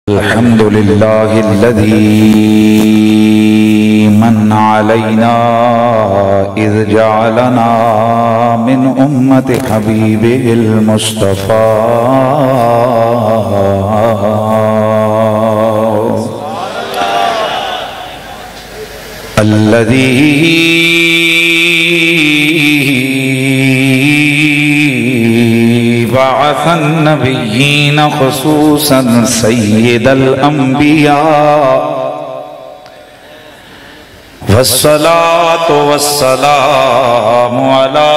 الحمد لله الذي من علينا إذ جعلنا من أمة حبيبه المصطفى الذي بعث النبيين خصوصا سيد الأنبياء والصلاة والسلام على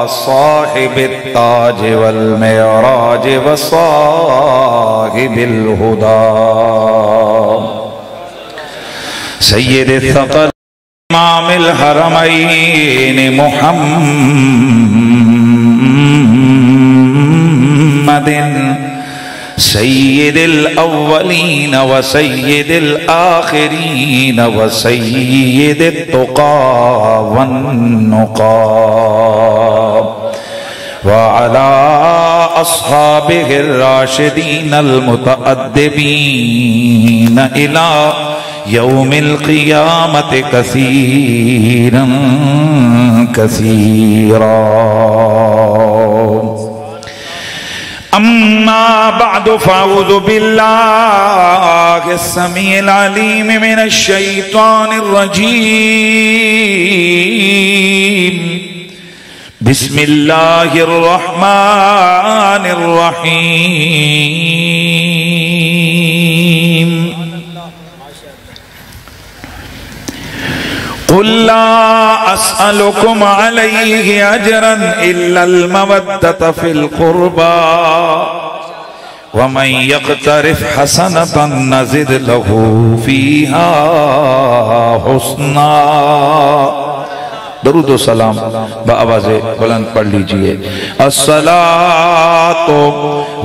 صاحب التاج والمعراج وصاحب الهدى سيد الثقل إمام الحرمين محمد سيد الأولين وسيد الآخرين وسيد التقى والنقى وعلى أصحابه الراشدين المتأدبين إلى يوم القيامة كثيرا كثيرا أما بعد فأعوذ بالله السميع العليم من الشيطان الرجيم بسم الله الرحمن الرحيم قل لا أسألكم عليه أجرا إلا المودة في القربى ومن يقترف حسنة نزد له فيها حسنا درود و سلام بآواز بلند پڑھ لیجئے الصلاة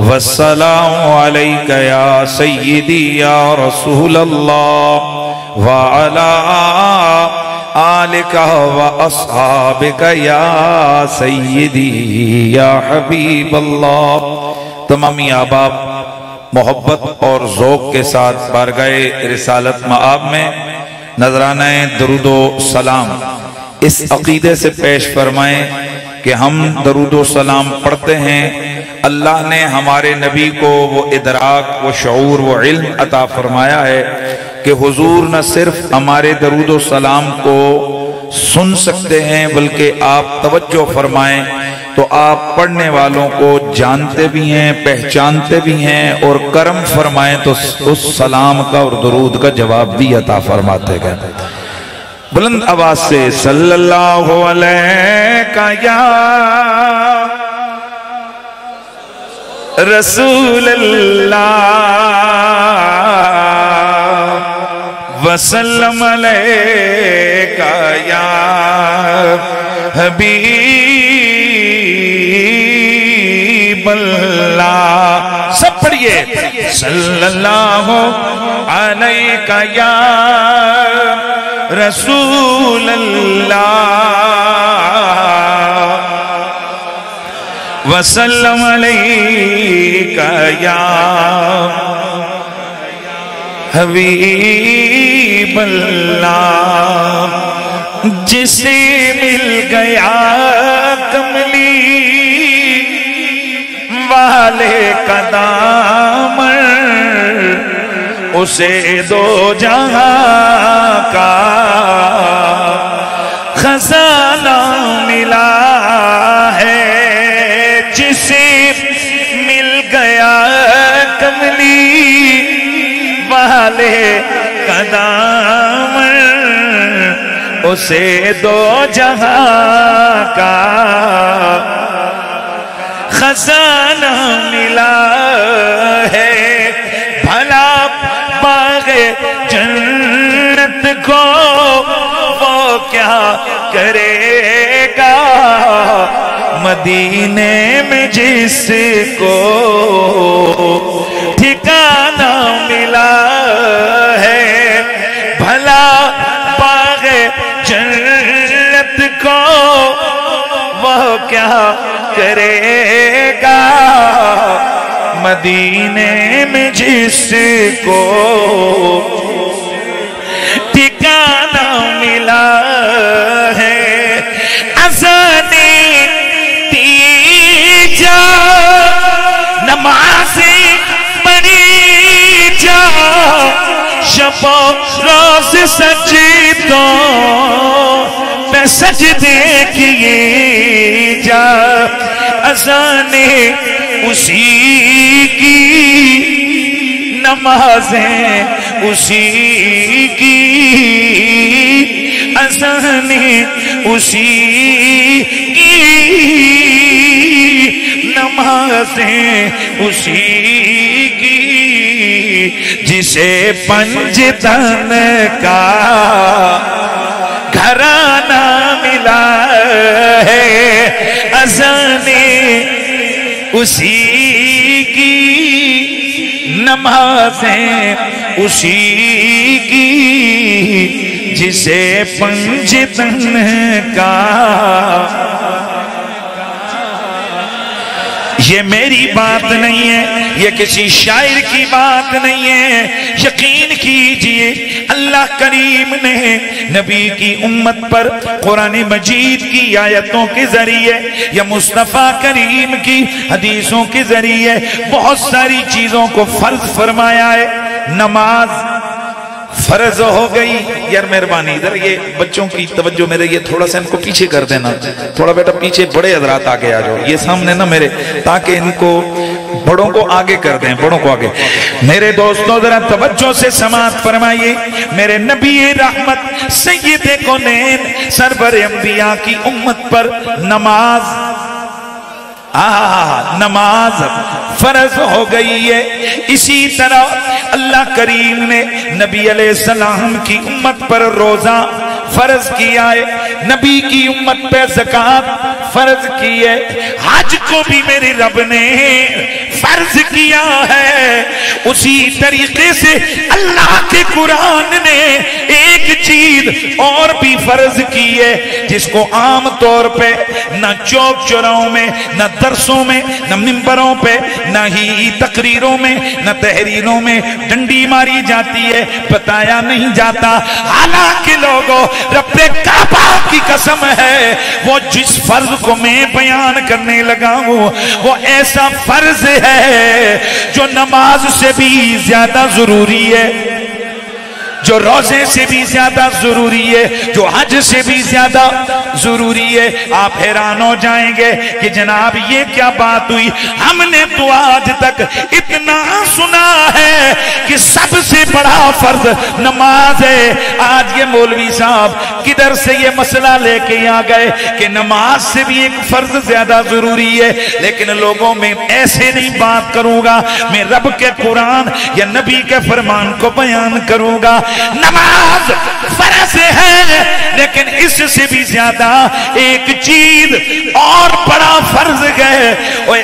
والسلام علیک یا سیدی یا رسول اللہ وعلا آلک و اصحابک یا سیدی یا حبیب اللہ تمامی احباب محبت اور ذوق کے ساتھ بارگاہ رسالت مآب میں نذرانہ درود و سلام اس عقیدے سے پیش فرمائیں کہ ہم درود و سلام پڑھتے ہیں اللہ نے ہمارے نبی کو وہ ادراک وہ شعور وہ علم عطا فرمایا ہے کہ حضور نہ صرف ہمارے درود و سلام کو سن سکتے ہیں بلکہ آپ توجہ فرمائیں تو آپ پڑھنے والوں کو جانتے بھی ہیں پہچانتے بھی ہیں اور کرم فرمائیں تو اس سلام کا اور درود کا جواب بھی عطا فرماتے گئے بلند آواز سے صلی اللہ علیہ یا رسول اللہ وسلم علیہ یا حبیب اللہ سب پڑھئے صلی اللہ علیہ یا رسول اللہ وسلم علیک یا حبیب اللہ جسے مل گیا کملی والے کا دامن اسے دو جہاں کا خزانہ ملا ہے جسے مل گیا کملی والے کا دامن اسے دو جہاں کا خزانہ ملا ہے بھلا باغ جنت کو وہ کیا کرے گا مدینے میں جس کو ٹھکانہ ملا ہے بھلا باغ جنت کو وہ کیا کرے گا مدینے میں جس کو ٹھکانہ ملا ہے اذان دی جا نمازیں پڑھی جا شب و روز سجدوں پہ سجدے کیے جا اذان اسی کی نمازیں اسی کی اذان اسی کی نمازیں اسی کی جسے پنجتن کا گھرانہ ملا ہے اذان اسی کی نمازیں اسی کی جسے پنجتن کا یہ میری بات نہیں ہے یہ کسی شاعر کی بات نہیں ہے یقین کیجئے اللہ کریم نے نبی کی امت پر قرآن مجید کی آیتوں کے ذریعے یا مصطفیٰ کریم کی حدیثوں کے ذریعے بہت ساری چیزوں کو فرض فرمایا ہے نماز فرض ہو گئی یار مہربانی ادھر یہ بچوں کی توجہ میرے یہ تھوڑا سا ان کو پیچھے کر دینا تھوڑا بیٹا پیچھے بڑے حضرات آگے آ جاؤ یہ سامنے نہ میرے تاکہ ان کو بڑوں کو آگے کر دیں بڑوں کو آگے میرے دوستوں ذرا توجہ سے سماعت فرمائیے میرے نبی رحمت سید کونین سرور انبیاء کی امت پر نماز نماز فرض ہو گئی ہے اسی طرح اللہ کریم نے نبی علیہ السلام کی امت پر روزہ فرض کیا ہے نبی کی امت پہ زکوٰۃ فرض کی ہے حج کو بھی میرے رب نے فرض کیا ہے اسی طریقے سے اللہ کے قرآن نے ایک چیز اور بھی فرض کی ہے جس کو عام طور پہ نہ چوک چوراہوں میں نہ درسوں میں نہ منبروں پہ نہ ہی تقریروں میں نہ تحریروں میں ڈنڈی ماری جاتی ہے بتایا نہیں جاتا حالانکہ لوگوں رب کعبہ کی قسم ہے وہ جس فرض کو میں بیان کرنے لگا ہوں وہ ایسا فرض ہے جو نماز سے بھی زیادہ ضروری ہے جو روزے سے بھی زیادہ ضروری ہے جو حج سے بھی زیادہ ضروری ہے آپ حیران ہو جائیں گے کہ جناب یہ کیا بات ہوئی ہم نے تو آج تک اتنا سنا ہے کہ سب سے بڑا فرض نماز ہے آج یہ مولوی صاحب کدھر سے یہ مسئلہ لے کے آ گئے کہ نماز سے بھی ایک فرض زیادہ ضروری ہے لیکن لوگوں میں ایسے نہیں بات کروں گا میں رب کے قرآن یا نبی کے فرمان کو بیان کروں گا نماز فرض ہے لیکن اس سے بھی زیادہ ایک چیز اور بڑا فرض ہے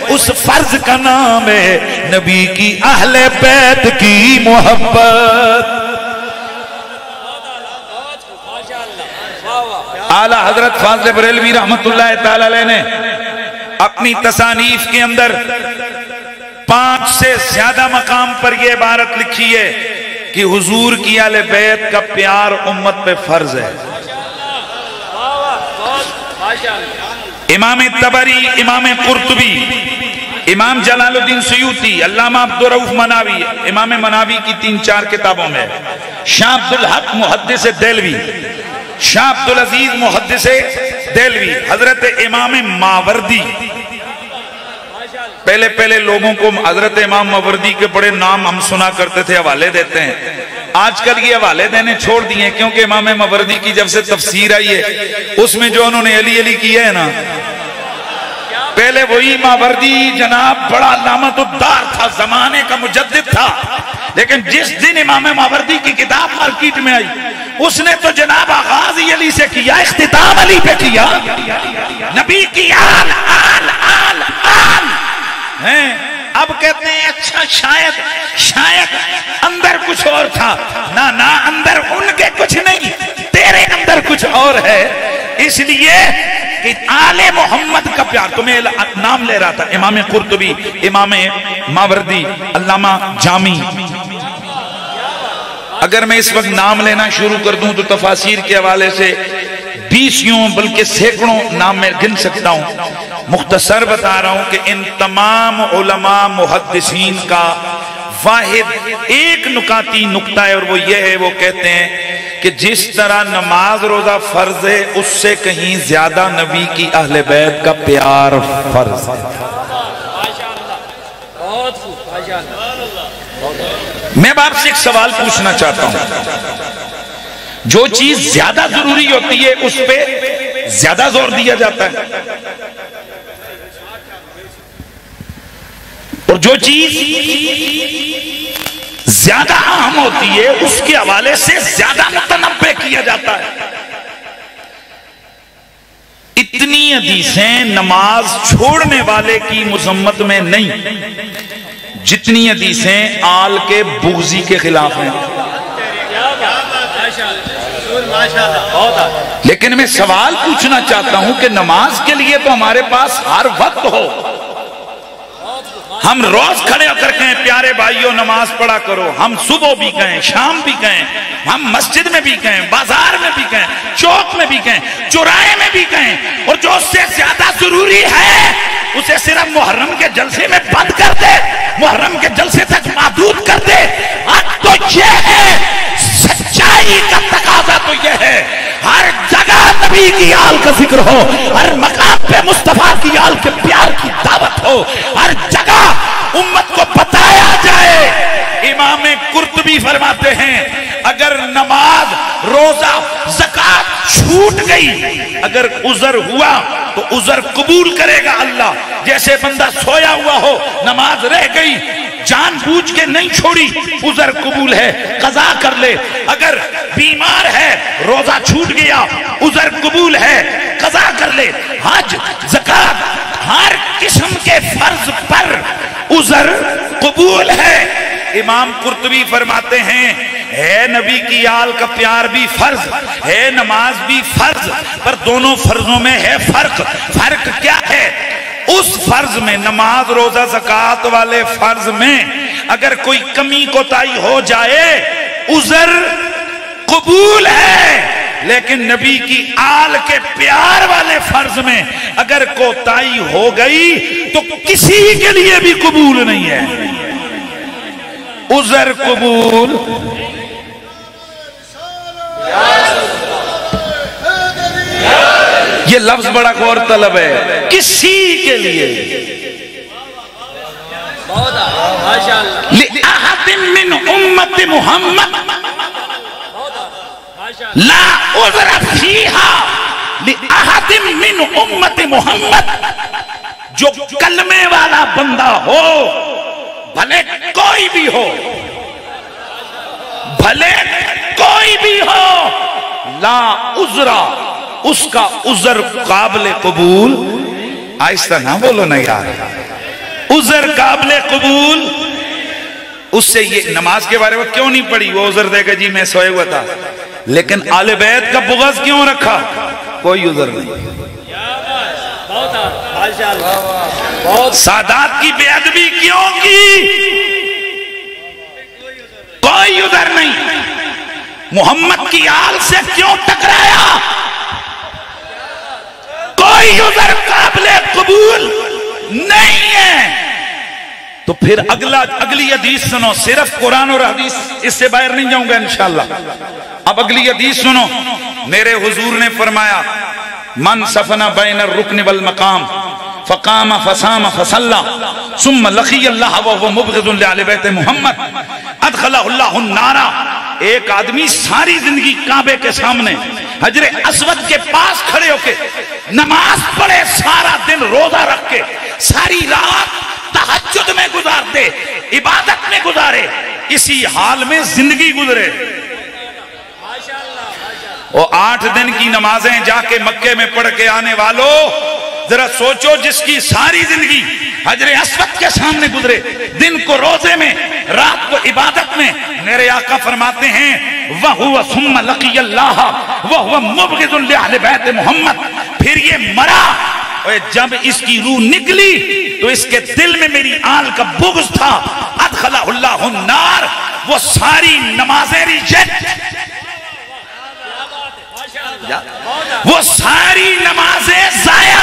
اس فرض کا نام ہے نبی کی اہل بیت کی محبت اعلیٰ حضرت فاضل بریلوی رحمت اللہ تعالی علیہ نے اپنی تصانیف کے اندر 5 سے زیادہ مقام پر یہ عبارت لکھی ہے کہ حضور کی اہل بیت کا پیار امت پہ فرض ہے امام طبری امام قرطبی امام جلال الدین سیوطی علامہ عبدالرؤف مناوی امام مناوی کی 3-4 کتابوں میں شاہ عبدالحق محدث دہلوی شاہ عبدالعزیز محدث دہلوی حضرت امام ماوردی پہلے لوگوں کو حضرت امام ماوردی کے بڑے نام ہم سنا کرتے تھے حوالے دیتے ہیں آج کل یہ حوالے دینے چھوڑ دیے کیونکہ امام ماوردی کی جب سے تفسیر آئی ہے اس میں جو انہوں نے علی کیا ہے نا پہلے وہی ماوردی جناب بڑا علامت الدار تھا زمانے کا مجدد تھا لیکن جس دن امام ماوردی کی کتاب مارکیٹ میں آئی اس نے تو جناب آغاز علی سے کیا اختتام علی پہ کیا نبی کی آل ہیں اب کہتے ہیں اچھا شاید اندر کچھ اور تھا نہ اندر ان کے کچھ نہیں تیرے اندر کچھ اور ہے اس لیے کہ آل محمد کا پیار. تو میں نام لے رہا تھا امام قرطبی، امام ماوردی، علامہ جامی. اگر میں اس وقت نام لینا شروع کر دوں تو تفاسیر کے حوالے سے 20 بلکہ سینکڑوں نام میں گن سکتا ہوں. مختصر بتا رہا ہوں کہ ان تمام علماء محدثین کا واحد ایک نکاتی نکتہ ہے، اور وہ یہ ہے، وہ کہتے ہیں کہ جس طرح نماز روزہ فرض ہے اس سے کہیں زیادہ نبی کی اہل بیت کا پیار فرض ہے. میں آپ سے ایک سوال پوچھنا چاہتا ہوں. جو چیز زیادہ ضروری ہوتی ہے اس پہ زیادہ زور دیا جاتا ہے، اور جو چیز زیادہ اہم ہوتی ہے اس کے حوالے سے زیادہ متنبہ کیا جاتا ہے. اتنی حدیثیں نماز چھوڑنے والے کی مذمت میں نہیں جتنی حدیثیں آل کے بغضی کے خلاف ہیں. لیکن میں سوال پوچھنا چاہتا ہوں کہ نماز کے لیے تو ہمارے پاس ہر وقت ہو. ہم روز کھڑے ہو کر کہیں پیارے بھائیوں نماز پڑھا کرو. ہم صبح بھی کہیں، شام بھی کہیں، ہم مسجد میں بھی کہیں، بازار میں بھی کہیں، چوک میں بھی کہیں، چوراہے میں بھی کہیں. اور جو اس سے زیادہ ضروری ہے اسے صرف محرم کے جلسے میں بند کر دے، محرم کے جلسے تک محدود کر دے. اب تو یہ ہے، سچائی کا تقاضا تو یہ ہے، ہر جگہ نبی کی آل کا ذکر ہو، ہر مقام پہ مصطفیٰ کی آل کے پیار کی دعوت ہو، ہر جگہ امت کو بتایا جائے. امام قرطبی فرماتے ہیں اگر نماز، روزہ، زکوٰۃ چھوٹ گئی، اگر عذر ہوا تو عذر قبول کرے گا اللہ. جیسے بندہ سویا ہوا ہو، نماز رہ گئی، جان بوجھ کے نہیں چھوڑی، عذر قبول ہے، قضا کر لے. اگر بیمار ہے، روزہ چھوٹ گیا، عذر قبول ہے، قضا کر لے. حج، زکوٰۃ، ہر قسم کے فرض پر عذر قبول ہے. امام قرطبی فرماتے ہیں ہے نبی کی آل کا پیار بھی فرض ہے، نماز بھی فرض، پر دونوں فرضوں میں ہے فرق. فرق کیا ہے؟ اس فرض میں، نماز، روزہ، زکوٰۃ والے فرض میں اگر کوئی کمی کوتاہی ہو جائے عذر قبول ہے، لیکن نبی کی آل کے پیار والے فرض میں اگر کوتاہی ہو گئی تو کسی کے لیے بھی قبول نہیں ہے. عذر قبول. یہ لفظ بڑا غور طلب ہے، کسی کے لیے. لِأَحَدٍ مِّنْ أُمَّةِ مُحَمَّدٍ لا عذر فیہا لِأَحَدٍ مِّنْ أُمَّةِ مُحَمَّدٍ. جو کلمے والا بندہ ہو، بھلے کوئی بھی ہو، بھلے کوئی بھی ہو، لا عذر، اس کا عذر قابل قبول. آہستہ نہ بولو نا یار، عذر قابل قبول. اس سے یہ نماز کے بارے میں کیوں نہیں پڑھی؟ وہ عذر دے گا جی میں سوئے ہوا تھا. لیکن آل بیت کا بغض کیوں رکھا؟ کوئی عذر نہیں. سادات کی بے ادبی کیوں کی؟ کوئی عذر نہیں. محمد کی آل سے کیوں ٹکرایا؟ کوئی عذر قابل قبول نہیں ہے. تو پھر اگلی حدیث سنو. صرف قرآن اور حدیث، اس سے باہر نہیں جاؤں گا انشاءاللہ. اب اگلی حدیث سنو. میرے حضور نے فرمایا من صفنا بین الرکن والمقام فقام فصام فصلى ثم لقي الله وهو مبغض لآل بیت محمد ادخلہ اللہ النار. ایک آدمی ساری زندگی کعبے کے سامنے حجر اسود کے پاس کھڑے ہو کے نماز پڑھے، سارا دن روزہ رکھ کے، ساری رات تہجد میں گزار دے، عبادت میں گزارے، اسی حال میں زندگی گزرے. وہ 8 دن کی نمازیں جا کے مکے میں پڑھ کے آنے والوں، ذرا سوچو جس کی ساری زندگی حجر اسود کے سامنے گزرے، دن کو روزے میں، رات کو عبادت میں. میرے آقا فرماتے ہیں وَهُوَ ثُمَّ لَقِيَ اللَّهَ وَهُوَ مُبْغِضٌ لِأَهْلِ بَيْتِ محمد، پھر یہ مرا، جب اس کی روح نکلی تو اس کے دل میں میری آل کا بغض تھا، ادخلہ اللہ النار، وہ ساری نمازیں ریجیکٹ، وہ ساری نمازیں ضائع،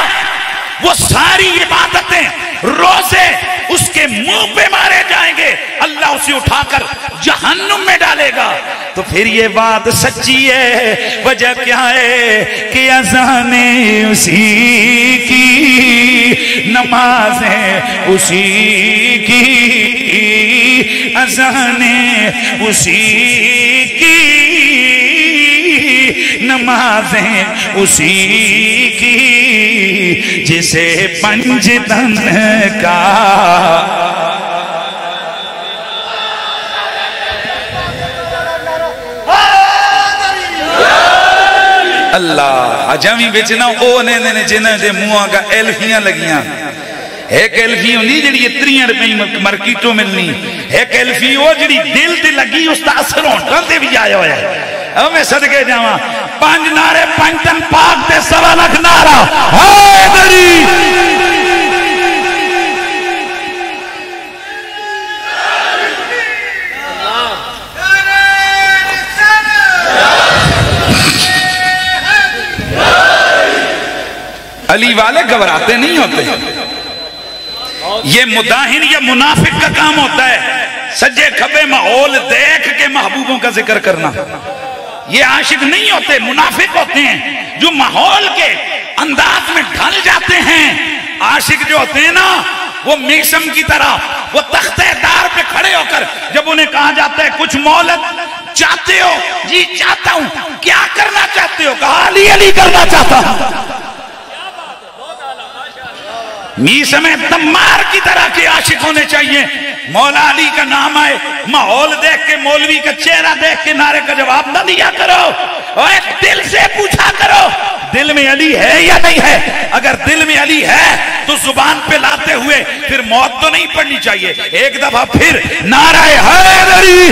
وہ ساری عبادتیں، روزے اس کے منہ پہ مارے جائیں گے، اللہ اسے اٹھا کر جہنم میں ڈالے گا۔ تو پھر یہ بات سچی ہے، وجہ کیا ہے کہ اذانیں اسی کی، نمازیں اسی کی، اذانیں اسی کی، نمازیں اسی کی، جسے پنجتن کا اللہ حجامی بیچنا او نے جنہ دے موہاں کا ایلفیاں لگیاں، ایک ایلفی ہوندی جڑی 30 روپے مارکیٹوں ملنی، ایک ایلفی وہ جڑی دل تے لگی اس دا اثر ہونٹاں تے بھی آیا ہوا ہے۔ اب میں صدقے جاواں 5 نعرے 5 ٹن پاک تے 1.25 لاکھ نعرہ حیدری۔ علی والے گھبراتے نہیں ہوتے، یہ مداہن یا منافق کا کام ہوتا ہے، سجے کھبے ماحول دیکھ کے محبوبوں کا ذکر کرنا۔ یہ عاشق نہیں ہوتے، منافق ہوتے ہیں جو ماحول کے انداز میں ڈھل جاتے ہیں۔ عاشق جو ہوتے ہیں نا، وہ میشم کی طرح وہ تختہ دار پہ کھڑے ہو کر جب انہیں کہا جاتا ہے کچھ مولت چاہتے ہو؟ جی چاہتا ہوں۔ کیا کرنا چاہتے ہو؟ کہا علی علی کرنا چاہتا ہوں۔ میشم دمار کی طرح کے عاشق ہونے چاہیے۔ مولا علی کا نام آئے، ماحول دیکھ کے، مولوی کا چہرہ دیکھ کے نعرے کا جواب نہ دیا کرو، اور دل سے پوچھا کرو دل میں علی ہے یا نہیں ہے۔ اگر دل میں علی ہے تو زبان پہ لاتے ہوئے پھر موت تو نہیں پڑنی چاہیے، ایک دفعہ پھر نعرہ حیدری۔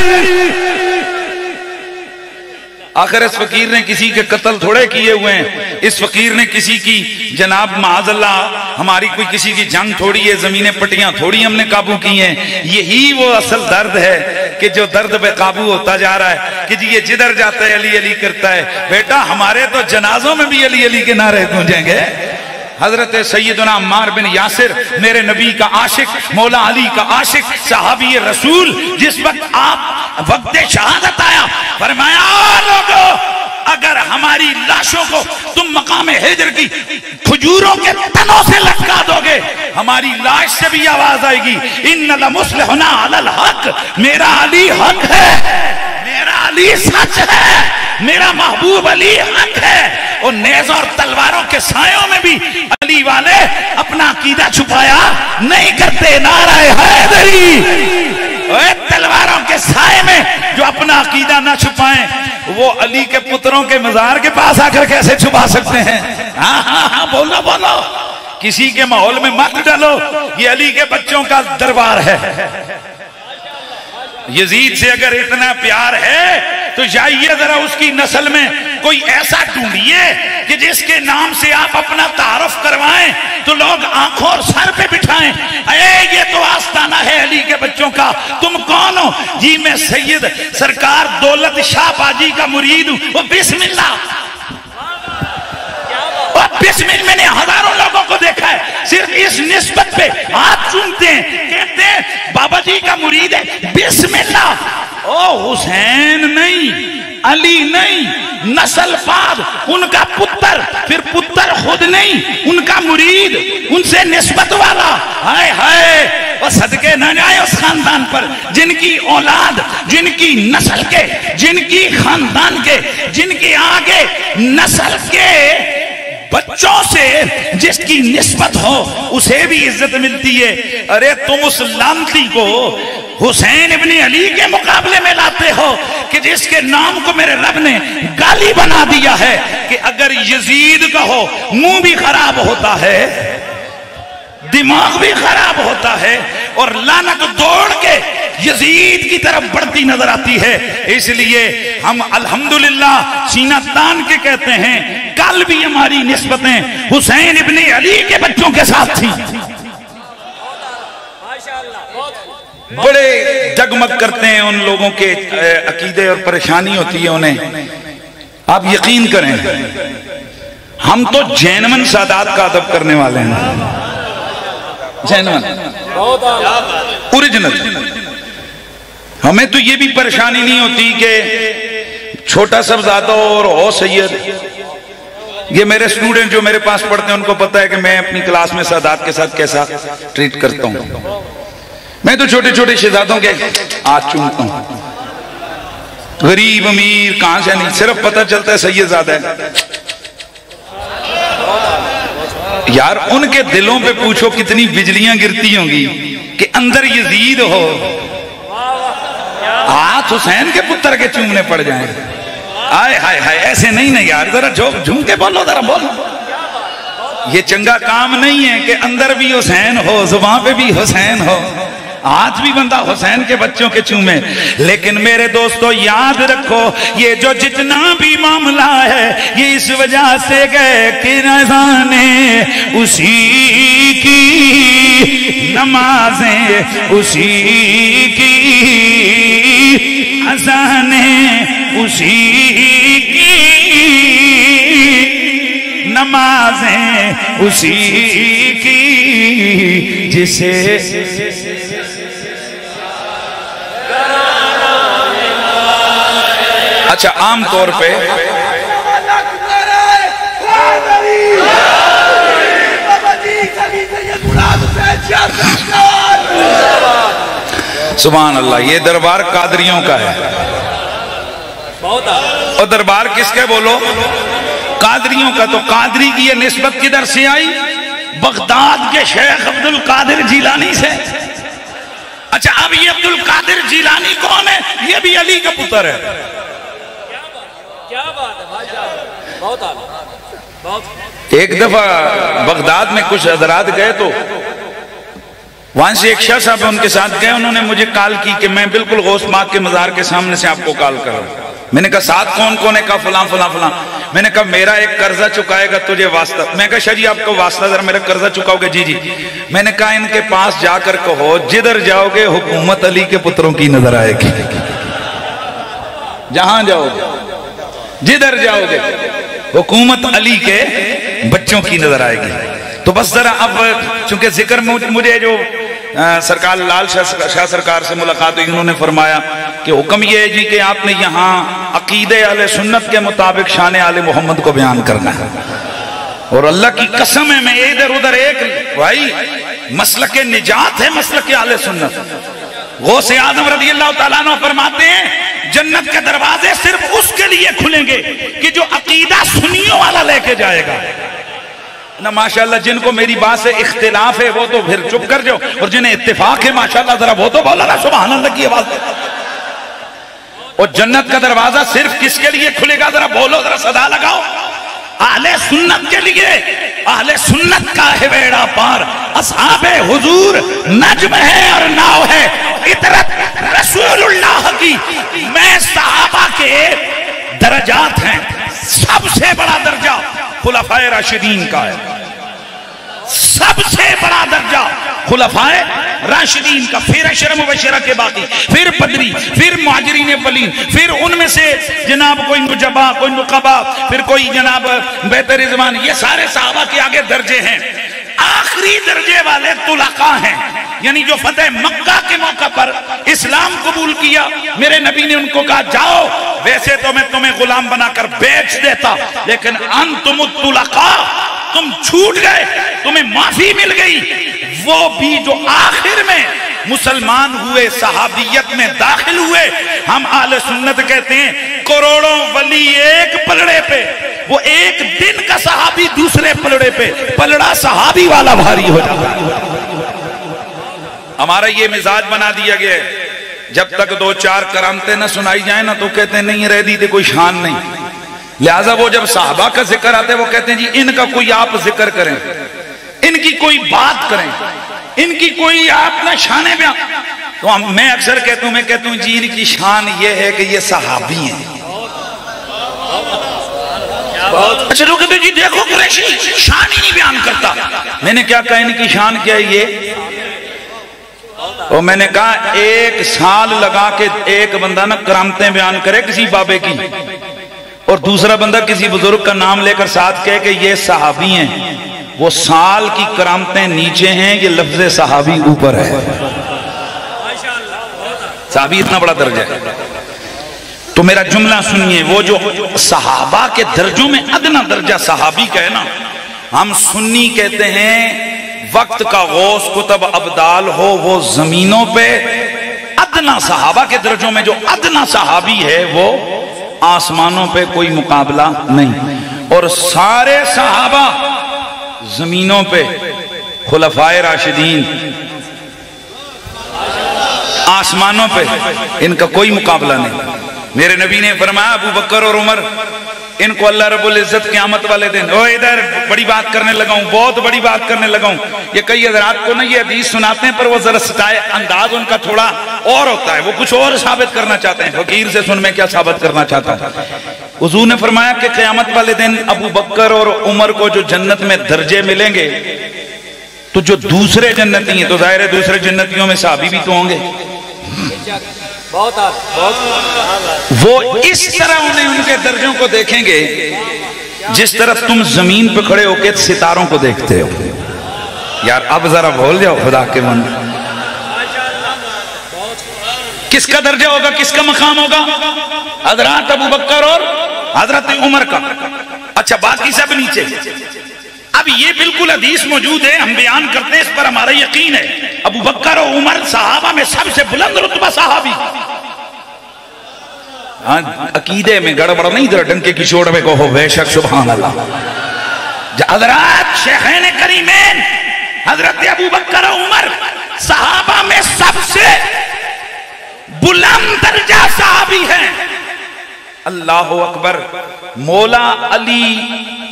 آخر اس فقیر نے کسی کے قتل تھوڑے کیے ہوئے ہیں، اس فقیر نے کسی کی جناب معاذ اللہ ہماری کوئی کسی کی جنگ تھوڑی ہے، زمینیں پٹیاں تھوڑی ہم نے قابو کی ہیں۔ یہی وہ اصل درد ہے کہ جو درد بے قابو ہوتا جا رہا ہے کہ جی یہ جدھر جاتا ہے علی علی کرتا ہے۔ بیٹا ہمارے تو جنازوں میں بھی علی علی کے نعرے گونجیں گے۔ حضرت سیدنا عمار بن یاسر میرے نبی کا عاشق، مولا علی کا عاشق، صحابی رسول، جس وقت آپ وقت شہادت آیا فرمایا لوگو اگر ہماری لاشوں کو تم مقام حجر کی کھجوروں کے تنوں سے لٹکا دو گے ہماری لاش سے بھی آواز آئے گی ان لمصلحنا علی الحق، میرا علی حق ہے، میرا علی سچ ہے، میرا محبوب علی حق ہے۔ اور نیز اور تلواروں کے سایوں میں بھی علی والے اپنا عقیدہ چھپایا نہیں کرتے۔ نعرہ حیدری۔ تلواروں کے سائے میں جو اپنا عقیدہ نہ چھپائیں وہ علی کے پتروں کے مزار کے پاس آ کر کیسے چھپا سکتے ہیں؟ ہاں ہاں ہاں بولو بولو، کسی کے ماحول میں مت ڈالو، یہ علی کے بچوں کا دربار ہے۔ یزید سے اگر اتنا پیار ہے تو جائیے ذرا اس کی نسل میں کوئی ایسا ڈھونڈیے کہ جس کے نام سے آپ اپنا تعارف کروائیں تو لوگ آنکھوں اور سر پہ بٹھائیں، اے یہ تو آستانہ ہے علی کے بچوں کا، تم کون ہو؟ جی میں سید سرکار دولت شاہ باجی کا مرید ہوں۔ وہ بسم اللہ، بسم اللہ، میں نے ہزاروں لوگوں کو دیکھا ہے صرف اس نسبت پہ ہاتھ چومتے ہیں، کہتے ہیں بابا جی کا مرید ہے، بسم اللہ۔ او حسین نہیں، علی نہیں، نسل پاد ان کا پتر، پھر پتر خود نہیں، ان کا مرید، ان سے نسبت والا۔ ہائے ہائے، اور صدقے نہ جائے اس خاندان پر جن کی اولاد، جن کی نسل کے، جن کی خاندان کے، جن کے آگے نسل کے بچوں سے جس کی نسبت ہو اسے بھی عزت ملتی ہے۔ ارے تم اس لانتی کو حسین ابن علی کے مقابلے میں لاتے ہو کہ جس کے نام کو میرے رب نے گالی بنا دیا ہے کہ اگر یزید کا ہو منہ بھی خراب ہوتا ہے، دماغ بھی خراب ہوتا ہے، اور لعنت دوڑ کے یزید کی طرف بڑھتی نظر آتی ہے. اس لیے ہم الحمدللہ سینہ تان کے کہتے ہیں کل بھی ہماری نسبتیں حسین ابن علی کے بچوں کے ساتھ تھیں. بڑے جگمگ کرتے ہیں ان لوگوں کے عقیدے اور پریشانی ہوتی ہے انہیں. آپ یقین کریں ہم تو جینون سادات کا ادب کرنے والے ہیں. Genuine original. ہمیں تو یہ بھی پریشانی نہیں ہوتی کہ چھوٹا صاحبزادہ اور ہو سید. یہ میرے سٹوڈنٹ جو میرے پاس پڑھتے ہیں ان کو پتہ ہے کہ میں اپنی کلاس میں سادات کے ساتھ کیسا ٹریٹ کرتا ہوں. میں تو چھوٹے چھوٹے شہزادوں کے ہاتھ چومتا ہوں. غریب امیر کہاں سے نہیں, صرف پتہ چلتا ہے سید زادہ ہے. یار ان کے دلوں پہ پوچھو کتنی بجلیاں گرتی ہوں گی کہ اندر یزید ہو, ہاتھ حسین کے پتر کے چومنے پڑ جائیں. آئے ہائے ہائے ایسے نہیں یار, ذرا جھوم کے بولو, ذرا بولو. یہ چنگا کام نہیں ہے کہ اندر بھی حسین ہو, زبان پہ بھی حسین ہو, آج بھی بندہ حسین کے بچوں کے چومے. لیکن میرے دوستو یاد رکھو یہ جو جتنا بھی معاملہ ہے یہ اس وجہ سے گئے کہ رضانے اسی کی نمازیں, اسی کی اذانیں, اسی کی نمازیں, اسی کی جسے اچھا عام طور پہ سبحان اللہ, یہ دربار قادریوں کا ہے. اور دربار کس کے بولو؟ قادریوں کا. تو قادری کی یہ نسبت کدھر سے آئی؟ بغداد کے شیخ عبد القادر جیلانی سے. اچھا اب یہ عبد القادر جیلانی کون ہے؟ یہ بھی علی کا پتر ہے. ایک دفعہ بغداد میں کچھ حضرات گئے تو وہاں سے ایک شخص صاحب ان کے ساتھ گئے. انہوں نے مجھے کال کی کہ میں بالکل غوث پاک کے مزار کے سامنے سے آپ کو کال کر رہا ہوں. میں نے کہا ساتھ کون کون ہے؟ کہا فلاں فلاں فلاں. میں نے کہا میرا ایک قرضہ چکائے گا تجھے واسطہ. میں کہا شاہ جی آپ کو واسطہ ذرا میرا قرضہ چکاؤ گے؟ جی جی. میں نے کہا ان کے پاس جا کر کہو جدھر جاؤ گے حکومت علی کے پتروں کی نظر آئے گی. جہاں جاؤ گے جدھر جاؤ گے حکومت علی کے بچوں کی نظر آئے گی. تو بس ذرا اب چونکہ ذکر مجھے جو سرکار لال شاہ سرکار سے ملاقات ہوئی, انہوں نے فرمایا کہ حکم یہ ہے جی کہ آپ نے یہاں عقیدے اہل سنت کے مطابق شان آل محمد کو بیان کرنا ہے. اور اللہ کی قسم ہے میں ادھر ادھر ایک بھائی مسلک نجات ہے مسلک اہل سنت. غوث اعظم رضی اللہ تعالیٰ عنہ فرماتے ہیں جنت کے دروازے صرف اس کے لیے کھلیں گے کہ جو عقیدہ سنیوں والا لے کے جائے گا. نا ماشاءاللہ جن کو میری بات سے اختلاف ہے وہ تو پھر چپ کر جاؤ, اور جنہیں اتفاق ہے ماشاءاللہ ذرا وہ تو بولا نا سبحان اللہ کی آواز. اور جنت کا دروازہ صرف کس کے لیے کھلے گا؟ ذرا بولو, ذرا صدا لگاؤ. اہل سنت کے لیے. اہل سنت کا ہے بیڑا پار, اصحاب حضور نجم ہے اور ناؤ ہے. اطرت رسول اللہ کی. میں صحابہ کے درجات ہیں, سب سے بڑا درجہ خلفائے راشدین کا ہے. سب سے بڑا درجہ خلفائے راشدین کا, پھر عشرہ مبشرہ کے باقی, پھر بدری, پھر مہاجرین اولین, پھر ان میں سے جناب کوئی نجبا, کوئی نقبا, پھر کوئی جناب بیت رضوان. یہ سارے صحابہ کے آگے درجے ہیں. آخری درجے والے طلقاء ہیں, یعنی جو فتح مکہ کے موقع پر اسلام قبول کیا. میرے نبی نے ان کو کہا جاؤ, ویسے تو میں تمہیں غلام بنا کر بیچ دیتا, لیکن انتم الطلقاء, تم چھوٹ گئے, تمہیں معافی مل گئی. وہ بھی جو آخر میں مسلمان ہوئے, صحابیت میں داخل ہوئے. ہم اہل سنت کہتے ہیں کروڑوں ولی ایک پلڑے پہ, وہ ایک دن کا صحابی دوسرے پلڑے پہ, پلڑا صحابی والا بھاری ہو جاتا. ہمارا یہ مزاج بنا دیا گیا ہے, جب تک دو چار کرامتیں نہ سنائی جائیں نا تو کہتے ہیں نہیں رہ دی تھی کوئی شان نہیں. لہٰذا وہ جب صحابہ کا ذکر آتے ہیں وہ کہتے ہیں جی ان کا کوئی آپ ذکر کریں, ان کی کوئی بات کریں, ان کی کوئی آپ نہ شانے بیان. تو میں اکثر کہتا ہوں جی ان کی شان یہ ہے کہ یہ صحابی ہیں. اچھا لوگ کہتے ہیں جی دیکھو قریشی شان ہی نہیں بیان کرتا. میں نے کیا کہا ان کی شان کیا ہے یہ؟ اور میں نے کہا 1 سال لگا کے ایک بندہ نا کرامتیں بیان کرے کسی بابے کی، اور دوسرا بندہ کسی بزرگ کا نام لے کر ساتھ کہے کہ یہ صحابی ہیں، وہ سال کی کرامتیں نیچے ہیں، یہ لفظ صحابی اوپر ہے. صحابی اتنا بڑا درجہ ہے. تو میرا جملہ سنیے، وہ جو صحابہ کے درجوں میں ادنا درجہ صحابی کا ہے نا، ہم سنی کہتے ہیں وقت کا غوث کتب ابدال ہو وہ زمینوں پہ، ادنا صحابہ کے درجوں میں جو ادنا صحابی ہے وہ آسمانوں پہ کوئی مقابلہ نہیں. اور سارے صحابہ زمینوں پہ، خلفائے راشدین آسمانوں پہ، ان کا کوئی مقابلہ نہیں. میرے نبی نے فرمایا ابو بکر اور عمر ان کو اللہ رب العزت قیامت والے دن، او ادھر بڑی بات کرنے لگا ہوں، بہت بڑی بات کرنے لگا ہوں. یہ کئی حضرات کو نا یہ حدیث سناتے ہیں پر وہ ذرا سٹائے انداز ان کا تھوڑا اور ہوتا ہے، وہ کچھ اور ثابت کرنا چاہتے ہیں. فقیر سے سن میں کیا ثابت کرنا چاہتا ہوں. حضور نے فرمایا کہ قیامت والے دن ابو بکر اور عمر کو جو جنت میں درجے ملیں گے تو جو دوسرے جنتی ہیں، تو ظاہر ہے دوسرے جنتیوں میں صحابی بھی تو ہوں گے، وہ اس طرح انہیں ان کے درجوں کو دیکھیں گے جس طرح تم زمین پہ کھڑے ہو کے ستاروں کو دیکھتے ہو. یار اب ذرا بھول جاؤ خدا کے من، کس کا درجہ ہوگا، کس کا مقام ہوگا؟ حضرات ابو بکر اور حضرت عمر کا. اچھا باقی سب نیچے. اب یہ بالکل حدیث موجود ہے، ہم بیان کرتے ہیں، اس پر ہمارا یقین ہے. ابو بکر اور عمر صحابہ میں سب سے بلند رتبہ صحابی. عقیدے میں گڑبڑ نہیں، ذرا ڈنکے کی چوٹ میں کہو بے شک سبحان اللہ. حضرات شیخین کریمین حضرت ابو بکر اور عمر صحابہ میں سب سے بلند درجہ صحابی ہیں. اللہ اکبر. مولا علی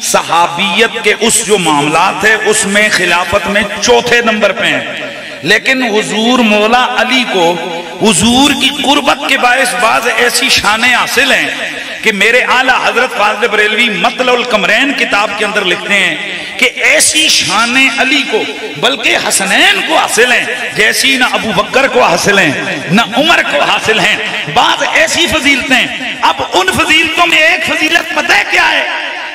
صحابیت کے اس جو معاملات ہیں اس میں خلافت میں 4تھے نمبر پہ ہیں، لیکن حضور مولا علی کو حضور کی قربت کے باعث بعض ایسی شانیں حاصل ہیں کہ میرے اعلیٰ حضرت فاضل بریلوی مطلع القمرین کتاب کے اندر لکھتے ہیں کہ ایسی شانیں علی کو بلکہ حسنین کو حاصل ہیں جیسی نہ ابو بکر کو حاصل ہیں نہ عمر کو حاصل ہیں. بعض ایسی فضیلتیں، اب ان فضیلتوں میں ایک فضیلت پتہ ہے کیا ہے؟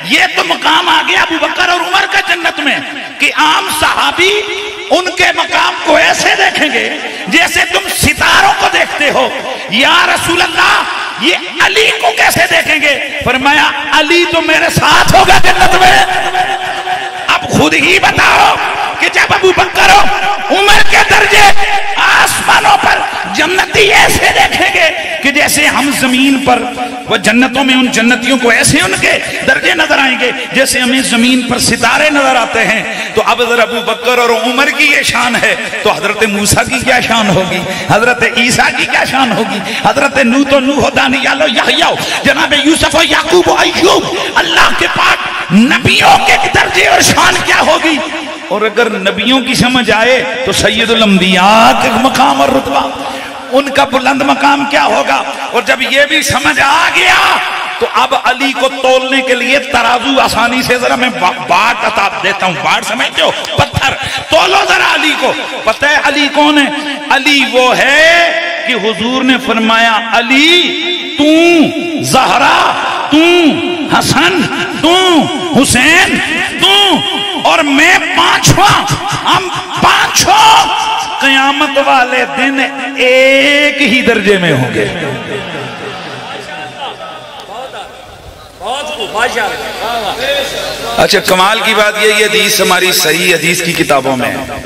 یہ تو مقام آ گیا ابو بکر اور عمر کا جنت میں کہ عام صحابی ان کے مقام کو ایسے دیکھیں گے جیسے تم ستاروں کو دیکھتے ہو. یا رسول اللہ یہ علی کو کیسے دیکھیں گے؟ فرمایا علی تو میرے ساتھ ہوگا جنت میں. اب خود ہی بتاؤ کہ جب ابو بکر اور عمر کے درجے آسمانوں پر جنتی ایسے دیکھیں گے کہ جیسے ہم زمین پر، وہ جنتوں میں ان جنتیوں کو ایسے ان کے درجے نظر آئیں گے جیسے ہمیں زمین پر ستارے نظر آتے ہیں. تو اب اگر ابو بکر اور عمر کی یہ شان ہے تو حضرت موسیٰ کی کیا شان ہوگی، حضرت عیسیٰ کی کیا شان ہوگی، حضرت نوح و دانیال و یحییٰ، جناب یوسف و یعقوب و ایوب، اللہ کے پاک نبیوں کے درجے اور شان کیا ہوگی. اور اگر نبیوں کی سمجھ آئے تو سید الانبیاء کے مقام اور رتبہ، ان کا بلند مقام کیا ہوگا. اور جب یہ بھی سمجھ آ گیا تو اب علی کو تولنے کے لیے ترازو آسانی سے، ذرا میں باٹ عطا دیتا ہوں، باٹ سمجھتے ہو، پتھر تولو ذرا علی کو. پتہ ہے علی کون ہے؟ علی وہ ہے کہ حضور نے فرمایا علی تو زہرا، تو حسن، تو حسین، تو اور میں پانچواں، ہم پانچوں قیامت والے دن ایک ہی درجے میں ہوں گے. اچھا کمال کی بات یہ حدیث ہماری صحیح حدیث کی کتابوں میں ہے،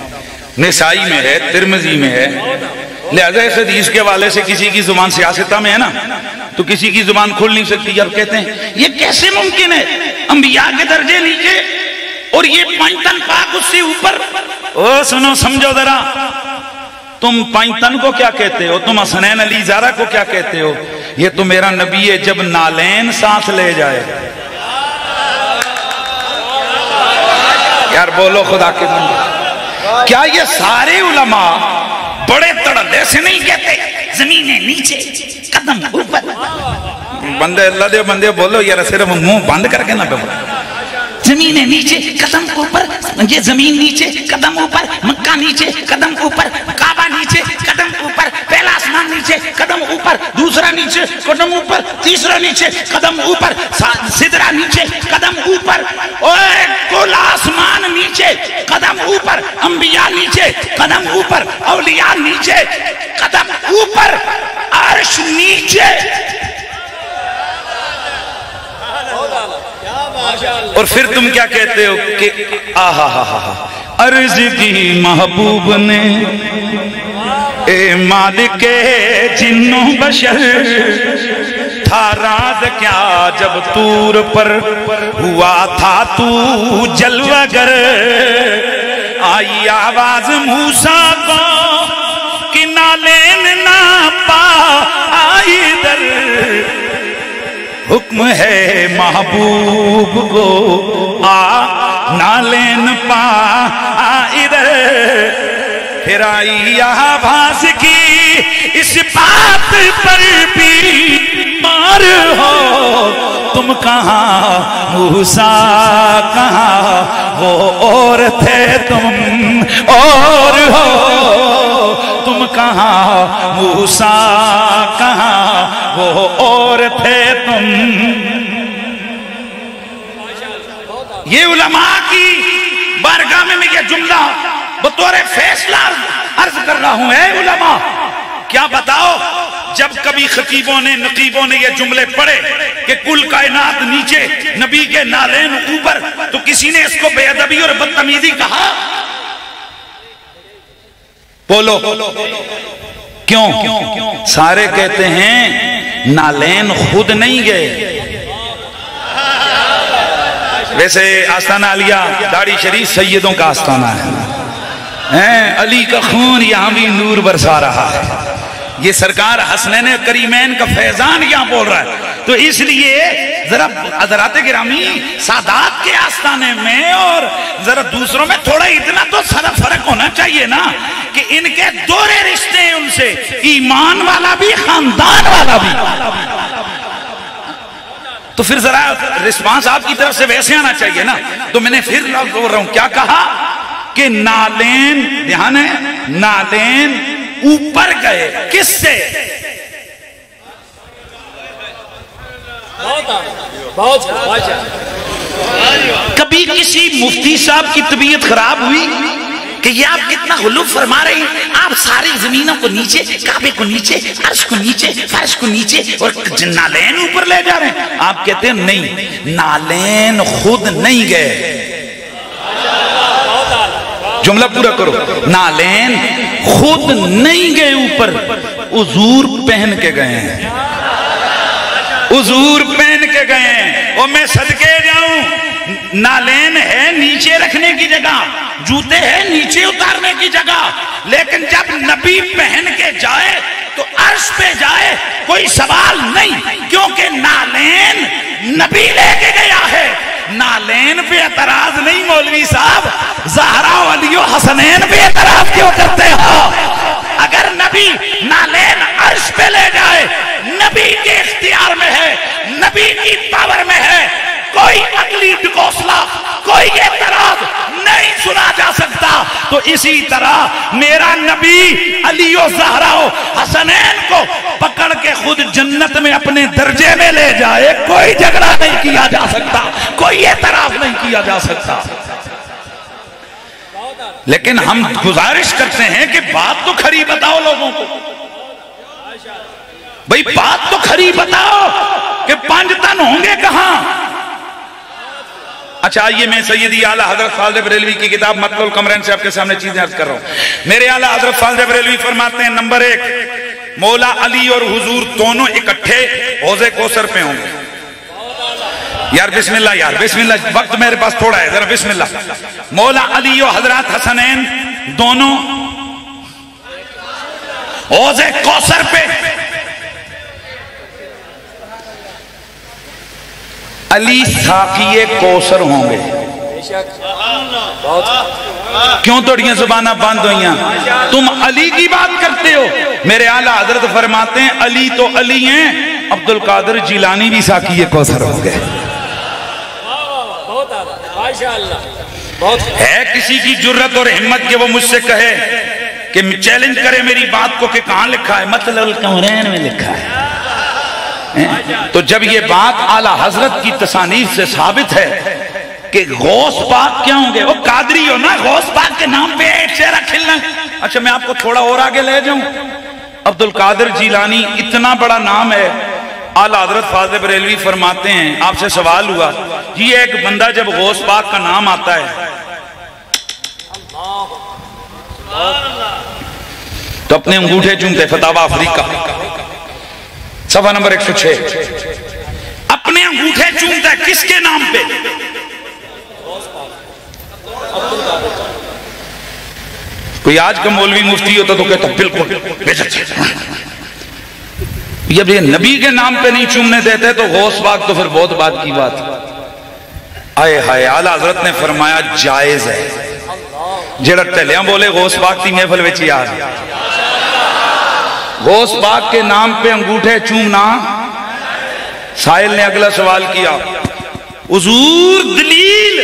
نسائی میں ہے، ترمذی میں ہے. لہذا اس حدیث کے حوالے سے کسی کی زبان سیاستہ میں ہے نا تو کسی کی زبان کھل نہیں سکتی. جب کہتے ہیں یہ کیسے ممکن ہے انبیاء کے درجے نیچے اور یہ پائنتن پاک اس سے اوپر. او سنو سمجھو ذرا، تم پائنتن کو کیا کہتے ہو، تم حسنین علی زہرا کو کیا کہتے ہو؟ یہ تو میرا نبی ہے جب نالین سانس لے جائے. یار بولو خدا کے بندے. کیا یہ سارے علماء بڑے تڑلے سے نہیں کہتے زمینیں نیچے قدم اوپر؟ بندے اللہ دے بندے بولو یار، صرف منہ بند کر کے نہ بولو. زمینیں نیچے قدم اوپر، یہ زمین نیچے قدم اوپر، مکہ نیچے قدم اوپر، کعبہ نیچے قدم اوپر، پہلا آسمان نیچے قدم اوپر، دوسرا نیچے قدم اوپر، تیسرا نیچے قدم اوپر، سدرہ نیچے قدم اوپر، اوے کل آسمان نیچے قدم اوپر، انبیاء نیچے قدم اوپر، اولیاء نیچے قدم اوپر، عرش نیچے. اور پھر تم کیا کہتے ہو کہ آہا ہا ہا ہا عرض کی محبوب نے اے مالک جن و بشر، تھا راز کیا جب طور پر ہوا تھا تو جلوہ گر، آئی آواز موسیٰ کو کہ نالین نہ پا آئی در، حکم ہے محبوب کو آ نالین پا ادھر. پھر آئی آواز کی اس بات پر بھی مار ہو، تم کہاں موسیٰ کہاں وہ اور تھے تم اور ہو، تم کہاں موسیٰ کہاں وہ اور تھے تم. یہ علماء کی بارگاہ میں یہ جملہ بطور فیصلہ عرض کر رہا ہوں. اے علماء کیا بتاؤ، جب کبھی خطیبوں نے نقیبوں نے یہ جملے پڑھے کہ کل کائنات نیچے نبی کے نالین اوپر، تو کسی نے اس کو بے ادبی اور بدتمیزی کہا؟ بولو کیوں؟ سارے کہتے ہیں نالین خود نہیں گئے. ویسے آستانہ علیہ داڑھی شریف سیدوں کا آستانہ ہے، علی کا خون یہاں بھی نور برسا رہا ہے. یہ سرکار حسنین کریمین کا فیضان یہاں بول رہا ہے. تو اس لیے ذرا حضرات گرامی سادات کے آستانے میں اور ذرا دوسروں میں تھوڑا اتنا تو سارا فرق ہونا چاہیے نا کہ ان کے دورے رشتے ہیں ان سے، ایمان والا بھی خاندان والا بھی. تو پھر ذرا رسپانس آپ کی طرف سے ویسے آنا چاہیے نا. تو میں نے پھر بول رہا ہوں کیا کہا کہ نالین، دھیان ہے، نالین اوپر گئے. کس سے؟ کبھی کسی مفتی صاحب کی طبیعت خراب ہوئی کہ یہ آپ کتنا غلوف فرما رہے ہیں، آپ ساری زمینوں کو نیچے، کعبے کو نیچے، عرش کو نیچے، فرش کو نیچے اور نالین اوپر لے جا رہے ہیں. آپ کہتے ہیں نہیں، نالین خود نہیں گئے. جملہ پورا کرو. نالین خود نہیں گئے اوپر، حضور پہن کے گئے ہیں. حضور پہن کے گئے ہیں. اور میں صدقے جاؤں، نالین ہے نیچے رکھنے کی جگہ، جوتے ہیں نیچے اتارنے کی جگہ، لیکن جب نبی پہن کے جائے تو عرش پہ جائے کوئی سوال نہیں، کیونکہ نالین نبی لے کے گیا ہے. نالین پہ اعتراض نہیں مولوی صاحب، زہرا و علی و حسنین پہ اعتراض کیوں کرتے ہو؟ اگر نبی نالین عرش پہ لے جائے، نبی کے اختیار میں ہے، نبی کی پاور میں ہے، کوئی عقلی ڈکوسلا، کوئی اعتراض نہیں سنا جا سکتا. تو اسی طرح میرا نبی علی و زہرا و حسنین کو پکڑ کے خود جنت میں اپنے درجے میں لے جائے، کوئی جھگڑا نہیں کیا جا سکتا، کوئی اعتراض نہیں کیا جا سکتا. لیکن ہم گزارش کرتے ہیں کہ بات تو کھری بتاؤ لوگوں کو. بھئی بات تو کھری بتاؤ کہ 5 تن ہوں گے کہاں. اچھا آئیے میں سیدی اعلیٰ حضرت فاضل بریلوی کی کتاب مطلع القمرین سے آپ کے سامنے چیزیں عرض کر رہا ہوں. میرے اعلیٰ حضرت فاضل بریلوی فرماتے ہیں نمبر 1، مولا علی اور حضور دونوں اکٹھے حوض کوثر پہ ہوں گے. یار بسم اللہ، یار بسم اللہ، وقت میرے پاس تھوڑا ہے، ذرا بسم اللہ. مولا علی و حضرات حسنین دونوں حوض کوثر پہ. علی ساقی کوثر ہوں گے. کیوں توڑیاں زبانہ بند ہوئیاں؟ تم علی کی بات کرتے ہو، میرے اعلیٰ حضرت فرماتے ہیں علی تو علی ہیں، عبد القادر جیلانی بھی ساقی کوثر ہو گئے۔ ہے کسی کی جرت اور ہمت کہ وہ مجھ سے کہے کہ چیلنج کرے میری بات کو کہ کہاں لکھا ہے؟ مطلب القمرین میں لکھا ہے۔ تو جب یہ بات اعلیٰ حضرت کی تصانیف سے ثابت ہے کہ غوث پاک کیا ہوں گے، وہ قادری ہو نا، غوث پاک کے نام پہ ایک چہرہ کھلنا۔ اچھا میں آپ کو تھوڑا اور آگے لے جاؤں، عبد القادر جیلانی اتنا بڑا نام ہے، اعلیٰ حضرت فاضل بریلوی فرماتے ہیں آپ سے سوال ہوا یہ ایک بندہ جب غوث پاک کا نام آتا ہے تو اپنے انگوٹھے چومتے، فتاوی افریقہ صفحہ نمبر 106، اپنے انگوٹھے چومتا ہے کس کے نام پہ؟ کوئی آج کا مولوی مفتی ہوتا تو کہتا بالکل جب یہ نبی کے نام پہ نہیں چومنے دیتے تو غوث پاک تو پھر بہت بات کی بات۔ آئے ہائے، اعلیٰ حضرت نے فرمایا جائز ہے، جڑا ٹلیاں بولے غوث پاک کی محفل وچ یاد، غوث پاک کے نام پہ انگوٹھے چومنا۔ سائل نے اگلا سوال کیا حضور دلیل؟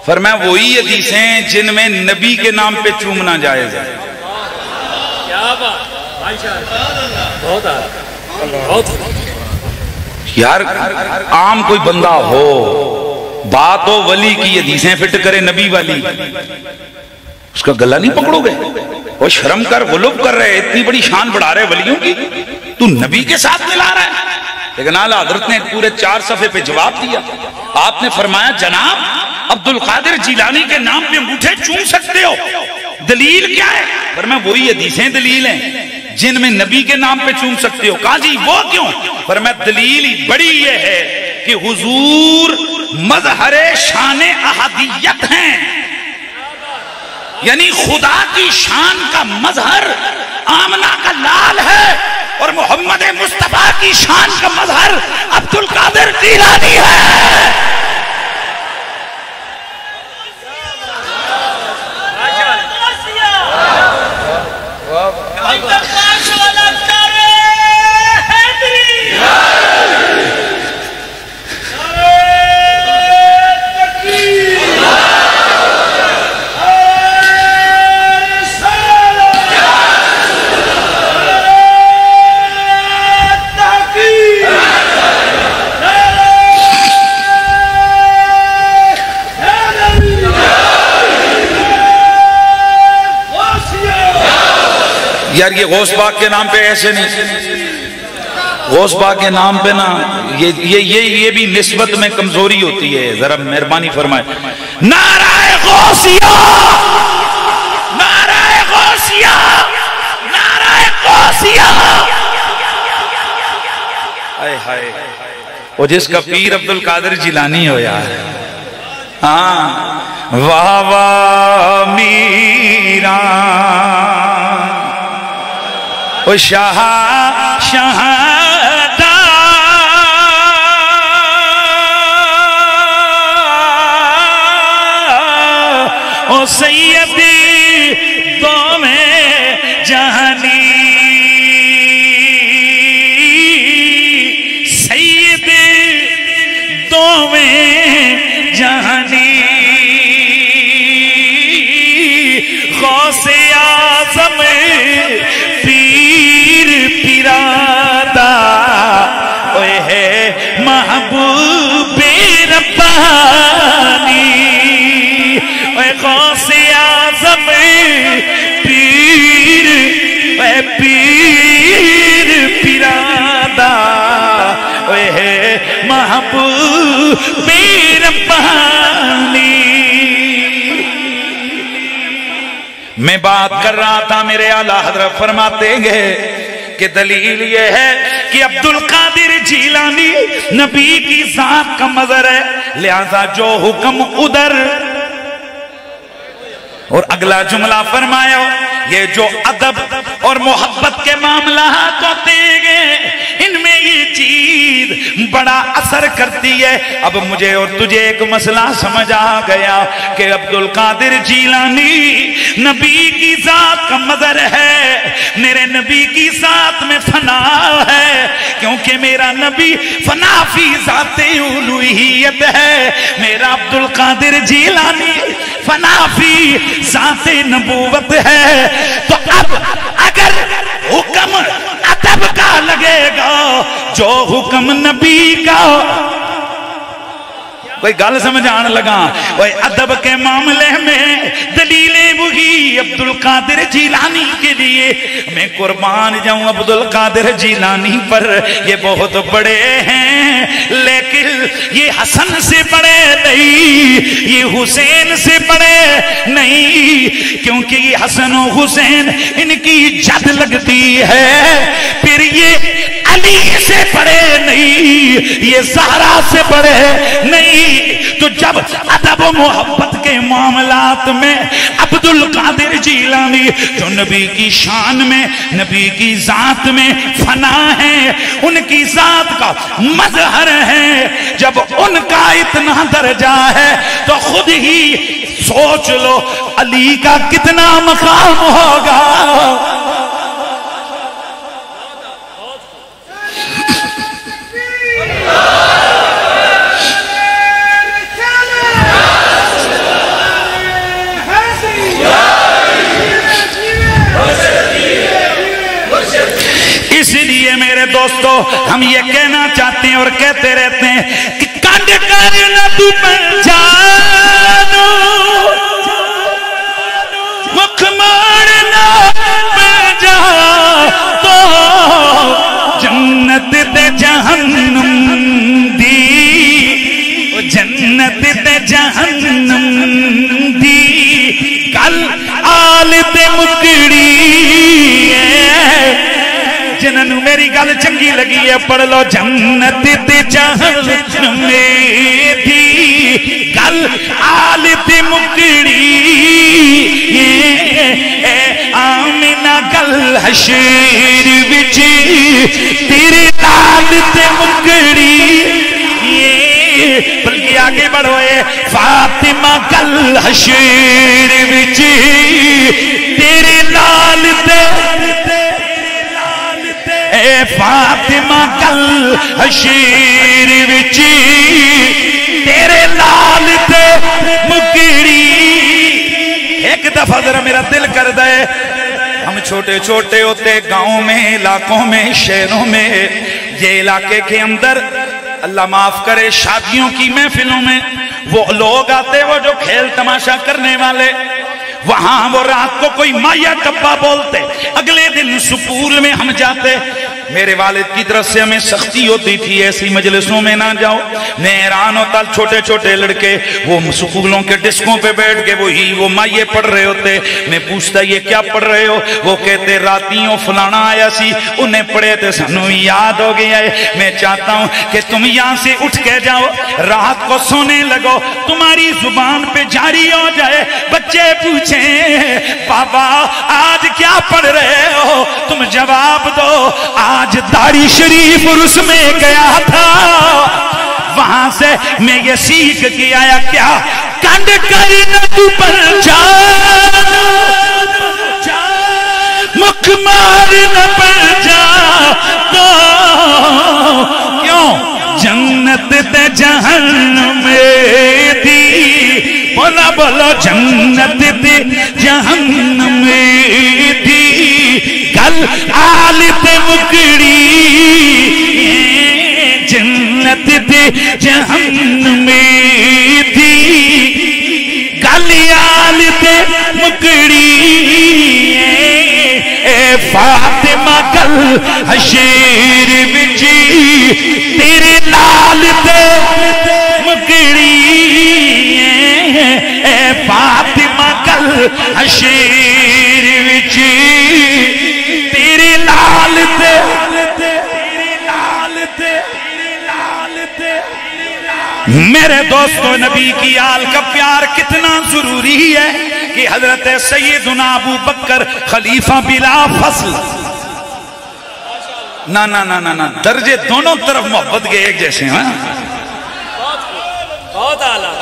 فرمایا وہی حدیثیں جن میں نبی کے نام پہ چومنا جائز ہے۔ یار عام کوئی بندہ ہو، بات ہو ولی کی، حدیثیں فٹ کرے نبی والی، اس کا گلہ نہیں پکڑو گے؟ وہ شرم کر، غلب کر رہے، اتنی بڑی شان بڑھا رہے ولیوں کی، تو نبی کے ساتھ ملا رہا ہے۔ لیکن اعلیٰ حضرت نے پورے 4 صفحے پہ جواب دیا۔ آپ نے فرمایا جناب عبد القادر جیلانی کے نام پہ انگوٹھے چوم سکتے ہو، دلیل کیا ہے؟ فرمایا وہی حدیثیں دلیل ہیں جن میں نبی کے نام پہ چوم سکتے ہو۔ کہا جی وہ کیوں؟ فرمایا دلیل بڑی یہ ہے کہ حضور مظہر شان احدیت ہیں، یعنی خدا کی شان کا مظہر آمنہ کا لال ہے، اور محمد مصطفیٰ کی شان کا مظہر عبد القادر جیلانی ہے۔ یار یہ غوث پاک کے نام پہ ایسے نہیں، غوث پاک کے نام پہ نا یہ بھی نسبت میں کمزوری ہوتی ہے، ذرا مہربانی فرمائے۔ نعرہ غوثیہ، نعرہ غوثیہ، نعرہ غوثیہ۔ آئے ہائے، وہ جس کا پیر عبد القادر جیلانی ہو یار، ہاں واہ واہ میرا او شاہ شہادہ او سیدی دو میں جہانی، سید دو میں جہانی، غوث اعظم پیرادہ اوہ ہے محبوب ربانی، اوہ غوث اعظم پیر، اوہ پیر پیرادہ اوہ ہے محبوب ربانی۔ میں بات کر رہا تھا، میرے اعلیٰ حضرت فرماتے گئے کہ دلیل یہ ہے کہ عبد القادر جیلانی نبی کی ذات کا مظہر ہے، لہذا جو حکم ادھر۔ اور اگلا جملہ فرمایا یہ جو ادب اور محبت کے معاملات ہوتے گئے ان میں یہ چیز بڑا اثر کرتی ہے۔ اب مجھے اور تجھے ایک مسئلہ سمجھ آ گیا کہ عبد القادر جیلانی نبی کی ذات کا مظہر ہے، میرے نبی کی ذات میں فنا ہے، کیونکہ میرا نبی فنا فی ذات الوہیت ہے، میرا عبد القادر جیلانی فنا فی ذات نبوت ہے۔ تو اب اگر حکم ادب کا لگے گا جو حکم نبی کا، کوئی گل سمجھ آنے لگا، وہ ادب کے معاملے میں دلیلیں وہی عبد القادر جیلانی کے لیے میں قربان جاؤں عبد القادر جیلانی پر، یہ بہت بڑے ہیں لیکن یہ حسن سے بڑے نہیں، یہ حسین سے بڑے نہیں، کیونکہ یہ حسن و حسین ان کی جد لگتی ہے، پھر یہ علی سے بڑے نہیں، یہ زہرا سے بڑے نہیں۔ تو جب ادب و محبت کے معاملات میں عبد القادر جیلانی جو نبی کی شان میں، نبی کی ذات میں فنا ہے، ان کی ذات کا مظہر ہے، جب ان کا اتنا درجہ ہے تو خود ہی سوچ لو علی کا کتنا مقام ہوگا۔ اس لیے میرے دوستو ہم یہ کہنا چاہتے ہیں اور کہتے رہتے ہیں کہ کنڈ کرنا تو پہچانو، مکھ مارنا پہچا تو جنت دے جہنم دی، جنت دے جہنم دی، کل آل تے مکڑی جنہوں میری گل چنگی لگی ہے پڑھ لو، جنت تے جہنم دی گل آل تے مکڑی، آمنہ گل حشر وچ تیرے لال تے مکڑی، بلکہ آگے بڑھوئے فاطمہ گل حشر وچ تیرے لال تے، اے فاطمہ کل حشر وچ تیرے لال تے مکڑی۔ ایک دفعہ ذرا میرا دل کر دے، ہم چھوٹے چھوٹے ہوتے گاؤں میں، علاقوں میں، شہروں میں، یہ علاقے کے اندر اللہ معاف کرے شادیوں کی محفلوں میں وہ لوگ آتے وہ جو کھیل تماشا کرنے والے، وہاں وہ رات کو کوئی مایا ٹپا بولتے، اگلے دن سکول میں ہم جاتے، میرے والد کی طرف سے ہمیں سختی ہوتی تھی ایسی مجلسوں میں نہ جاؤ، میں حیران ہوتا چھوٹے چھوٹے لڑکے وہ سکولوں کے ڈسکوں پہ بیٹھ کے وہ مائے پڑھ رہے ہوتے، میں پوچھتا یہ کیا پڑھ رہے ہو؟ وہ کہتے راتیوں فلانا آیا سی انہیں پڑھے تھے سنو یاد ہو گیا ہے۔ میں چاہتا ہوں کہ تم یہاں سے اٹھ کے جاؤ، رات کو سونے لگو، تمہاری زبان پہ جاری ہو جائے، بچے پوچھیں بابا آج کیا پڑھ رہے ہو، تم جواب دو آج داڑھی شریف عرس میں گیا تھا، وہاں سے میں یہ سیکھ کے آیا کیا کنڈ کرنا تو پہچان، مکھ مارنا پہچان تو کیوں جنت تے جہنم دی، بولا بولا جنت تے جہنم دی، کل آل تے مکڑی، جنت تے جہنم دی، کل آل تے مکڑی، اے فاطمہ کل حشر وچ تیرے لال تے مکڑی، اے فاطمہ کل حشر وچ تیرے لال تے، میرے دوستو نبی کی آل کا پیار کتنا ضروری ہے کہ حضرت سیدنا ابو بکر خلیفہ بلا فصل نا نا نا نا نا درجے دونوں طرف محبت کے ایک جیسے ہیں. بہت اعلیٰ.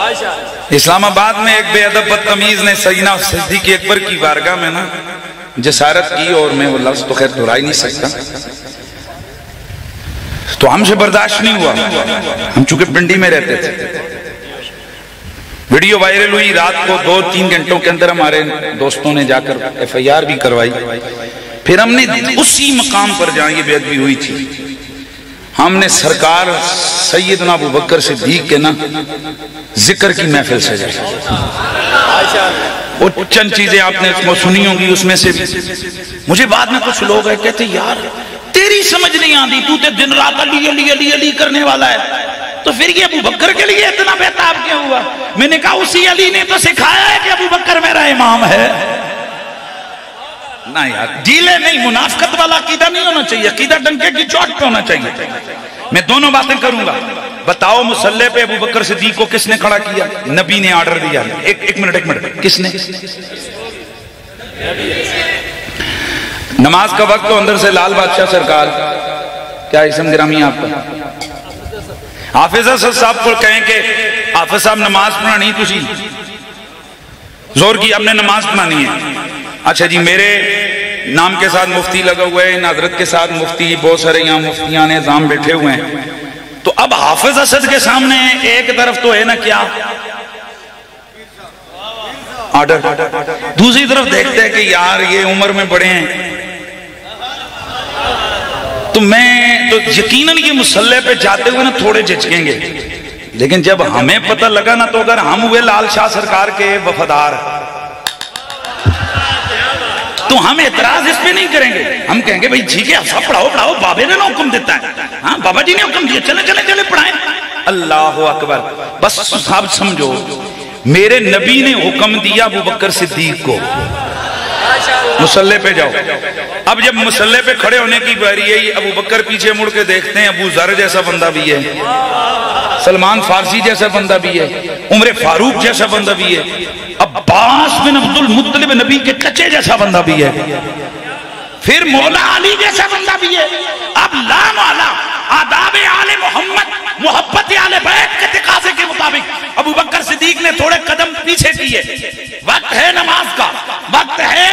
اسلام آباد میں ایک بے ادب بدتمیز نے سیدنا صدیق اکبر کی بارگاہ میں نا جسارت کی، اور میں وہ لفظ تو خیر دہرا ہی نہیں سکتا، تو ہم سے برداشت نہیں ہوا. ہم چونکہ پنڈی میں رہتے تھے، ویڈیو وائرل ہوئی، رات کو 2-3 گھنٹوں کے اندر ہمارے دوستوں نے جا کر FIR بھی کروائی. پھر ہم نے اسی مقام پر جہاں یہ بے ادبی ہوئی تھی، ہم نے سرکار سیدنا ابو بکر صدیق کے نا ذکر کی محفل سجائی. وہ چند چیزیں آپ نے سنی ہوں گی، اس میں سے مجھے بعد میں کچھ لوگ ہیں کہتے یار تیری سمجھ نہیں آتی، تو تے دن رات علی علی علی علی کرنے والا ہے، تو پھر یہ ابو بکر کے لیے اتنا بہتاب کیا ہوا؟ میں نے کہا اسی علی نے تو سکھایا ہے کہ ابو بکر میرا امام ہے. نہ یار ڈھیلے نہیں، منافقت والا عقیدہ نہیں ہونا چاہیے، عقیدہ ڈنکے کی چوٹ پہ ہونا چاہیے. میں دونوں باتیں کروں گا. بتاؤ مصلی پہ ابو بکر صدیق کو کس نے کھڑا کیا؟ نبی نے آرڈر دیا. ایک منٹ کس نے؟ نماز کا وقت تو اندر سے لال بادشاہ سرکار، کیا اسم گرامی ہے آپ کا؟ حافظ اسد صاحب کو کہیں کہ حافظ صاحب نماز پڑھانی تسی زور کی، آپ نے نماز پڑھانی ہے. اچھا جی، میرے نام کے ساتھ مفتی لگا ہوا ہے، ان حضرت کے ساتھ مفتی، بہت سارے یہاں مفتیان نظام بیٹھے ہوئے ہیں. تو اب حافظ اسد کے سامنے ایک طرف تو ہے نا کیا آرڈر، دوسری طرف دیکھتے ہیں کہ یار یہ عمر میں بڑے ہیں، تو میں تو یقیناً یہ مصلی پہ جاتے ہوئے نا تھوڑے جھجکیں گے، لیکن جب ہمیں پتہ لگا نا، تو اگر ہم ہوئے لال شاہ سرکار کے وفادار تو ہم اعتراض اس پہ نہیں کریں گے. ہم کہیں گے بھئی ٹھیک ہے سب پڑھاؤ، بابے نے نا حکم دیتا ہے، ہاں بابا جی نے حکم دیا، چلے پڑھائیں. اللہ اکبر. بس صاحب سمجھو، میرے نبی نے حکم دیا ابو بکر صدیق کو مصلی پہ جاؤ. اب جب مصلی پہ کھڑے ہونے کی باری ہے، ابو بکر پیچھے مڑ کے دیکھتے ہیں، ابو ذر جیسا بندہ بھی ہے، سلمان فارسی جیسا بندہ بھی ہے، عمر فاروق جیسا بندہ بھی ہے، عباس بن عبد المطلب نبی کے چچے جیسا بندہ بھی ہے، پھر مولا علی جیسا بندہ بھی ہے. اب لا مولا آداب آل محمد، محبت آل بیت کے تقاضے کے مطابق ابو بکر صدیق نے تھوڑے قدم پیچھے کیے. وقت ہے نماز کا، وقت ہے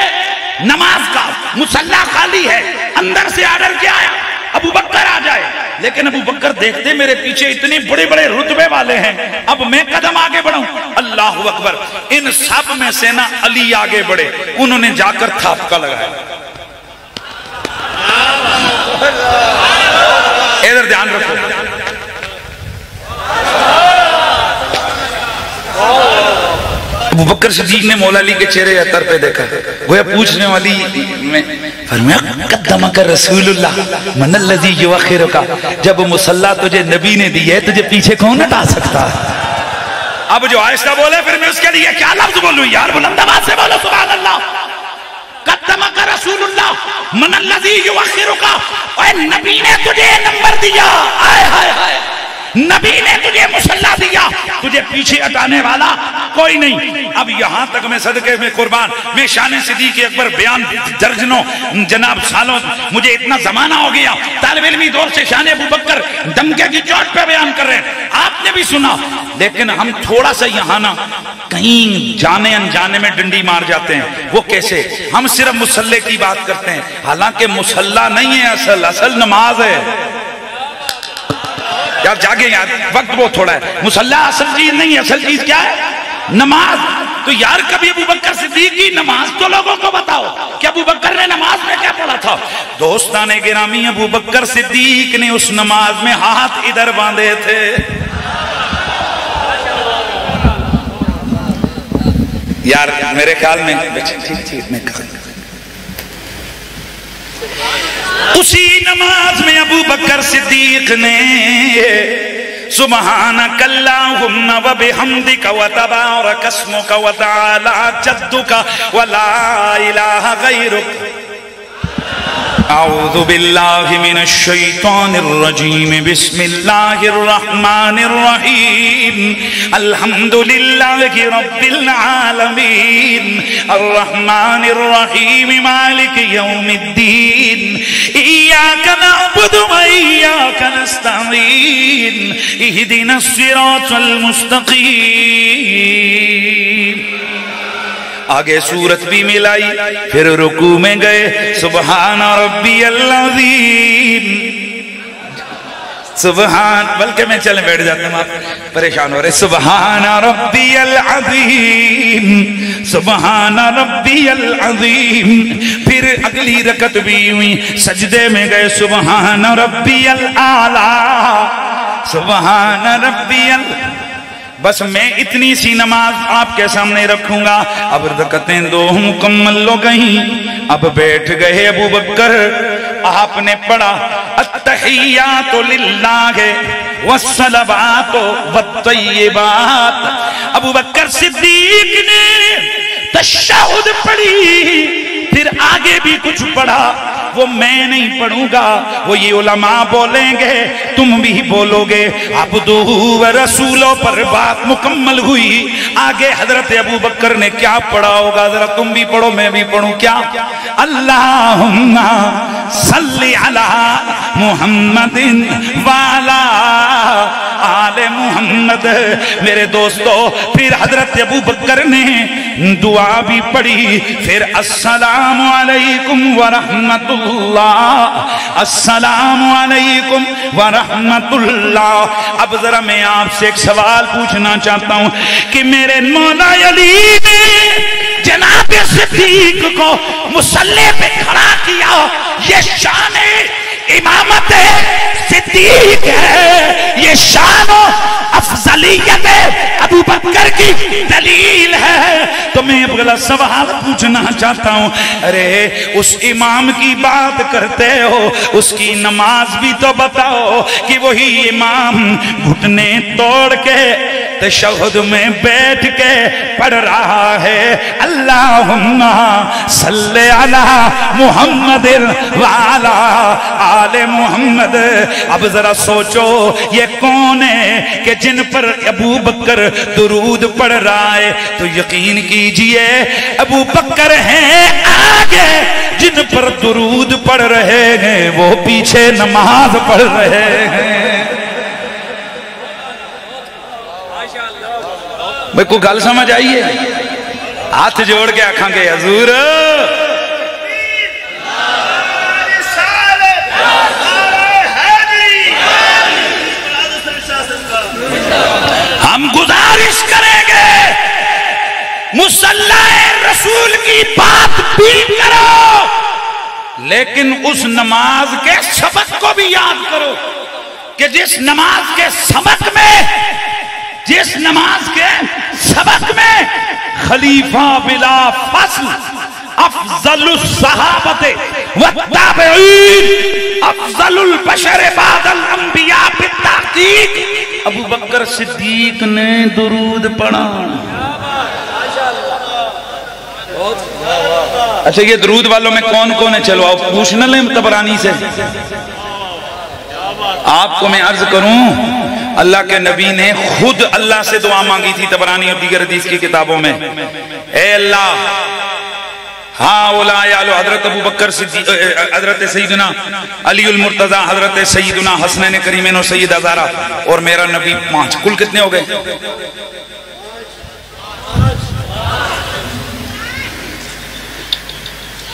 نماز کا، مصلی خالی ہے، اندر سے آرڈر کیا آیا ابو بکر آ جائے. لیکن ابو بکر دیکھتے میرے پیچھے اتنے بڑے بڑے رتبے والے ہیں، اب میں قدم آگے بڑھوں. اللہ اکبر. ان سب میں سے نا علی آگے بڑھے، انہوں نے جا کر تھاپکا لگایا. ادھر دھیان رکھو، ابو بکر صدیق نے مولا علی کے چہرے اتر پہ دیکھا، گویا پوچھنے والی میں فرمایا قدمک رسول اللہ من الذی یؤخرک، جب مصلی تجھے نبی نے دی ہے تجھے پیچھے کون ہٹا سکتا. اب جو آہستہ بولے پھر میں اس کے لیے کیا لفظ بولوں یار، بلند آواز سے بولو سبحان اللہ. قدمک رسول اللہ من الذی یؤخرک، اے نبی نے تجھے نمبر دیا، آئے ہائے ہائے، نبی نے تجھے مصلی دیا، تجھے پیچھے ہٹانے والا کوئی نہیں. اب یہاں تک میں صدقے میں قربان، میں شان صدیق اکبر بیان درجنوں جناب سالوں، مجھے اتنا زمانہ ہو گیا طالب علمی دور سے شان ابو بکر دمکے کی چوٹ پہ بیان کر رہے ہیں، آپ نے بھی سنا. لیکن ہم تھوڑا سا یہاں نا کہیں جانے انجانے میں ڈنڈی مار جاتے ہیں. وہ کیسے؟ ہم صرف مصلی کی بات کرتے ہیں، حالانکہ مصلی نہیں ہے، اصل نماز ہے. یار جاگے یار، وقت بہت تھوڑا ہے. مصلی اصل چیز نہیں ہے، اصل چیز کیا ہے؟ نماز. تو یار کبھی ابو بکر صدیق کی نماز تو لوگوں کو بتاؤ کہ ابو بکر نے نماز میں کیا پڑھا تھا. دوستان گرامی، ابو بکر صدیق نے اس نماز میں ہاتھ ادھر باندھے تھے. یار میرے خیال میں اسی نماز میں ابو بکر صدیق نے سبحانک اللہم و بحمدک و تبارک اسمک و تعالی جدک و لا الہ غیرک. اعوذ باللہ من الشیطان الرجیم، بسم اللہ الرحمن الرحیم، الحمدللہ رب العالمین، الرحمن الرحیم، مالک یوم الدین، ایاک نعبد اہدنا الصراط المستقیم. آگے سورت بھی ملائی، پھر رکوع میں گئے سبحان ربی العظیم. سبحان، بلکہ میں چلیں بیٹھ جاتا ہوں، آپ پریشان ہو رہے. سبحان ربی العظیم، سبحان ربی العظیم. پھر اگلی رکعت بھی ہوئی، سجدے میں گئے سبحان ربی الاعلیٰ، سبحان ربی الاعلیٰ. بس میں اتنی سی نماز آپ کے سامنے رکھوں گا. اب رکعتیں 2 مکمل ہو گئیں. اب بیٹھ گئے ابو بکر. آپ نے پڑھا التحیات للہ والصلوات والطیبات. ابو بکر صدیق نے تشہد پڑھی، پھر آگے بھی کچھ پڑھا. وہ میں نہیں پڑھوں گا، وہ یہ علماء بولیں گے، تم بھی بولو گے. عبدہ و رسولوں پر بات مکمل ہوئی. آگے حضرت ابو بکر نے کیا پڑھا ہوگا، ذرا تم بھی پڑھو میں بھی پڑھوں. کیا؟ اللہم صلی علی محمد وعلی آل محمد. میرے دوستو، پھر حضرت ابو بکر نے دعا بھی پڑھی. پھر السلام علیکم ورحمت اللہ، السلام علیکم ورحمت اللہ. اب ذرا میں آپ سے ایک سوال پوچھنا چاہتا ہوں کہ میرے مولا علی نے جناب صدیق کو مصلی پہ کھڑا کیا، یہ شان امامت صدیق ہے، یہ شان و افضلیت ابو بکر کی دلیل ہے. تو میں اگلا سوال پوچھنا چاہتا ہوں، ارے اس امام کی بات کرتے ہو، اس کی نماز بھی تو بتاؤ کہ وہی امام گھٹنے توڑ کے تشہد میں بیٹھ کے پڑھ رہا ہے اللہم صلی علی محمد وعلی آل محمد. اب ذرا سوچو یہ کون ہے کہ جن پر ابو بکر درود پڑھ رہا ہے؟ تو یقین کیجئے ابو بکر ہیں آگے، جن پر درود پڑھ رہے ہیں وہ پیچھے نماز پڑھ رہے ہیں. میں کو گل سمجھ آئیے؟ ہاتھ جوڑ کے آکھاں گے حضور ہم گزارش کریں گے مصلی رسول کی بات بھی کرو، لیکن اس نماز کے سبق کو بھی یاد کرو کہ جس نماز کے سبق میں خلیفہ بلا فصل افضل الصحابت والتابعین افضل البشر بعد الانبیاء بالتحقیق ابو بکر صدیق نے درود پڑھا. اچھا یہ درود والوں میں کون کون ہے؟ چلو آپ پوچھنا لیں طبرانی سے. آپ کو میں عرض کروں، اللہ کے نبی نے خود اللہ سے دعا مانگی تھی طبرانی اور دیگر حدیث کی کتابوں میں. اے اللہ، ہاں اولیاء حضرت ابو بکر صدیق، حضرت سیدنا علی المرتضی، حضرت سیدنا حسنین کریمین اور سیدہ زہرا اور میرا نبی 5. کل کتنے ہو گئے؟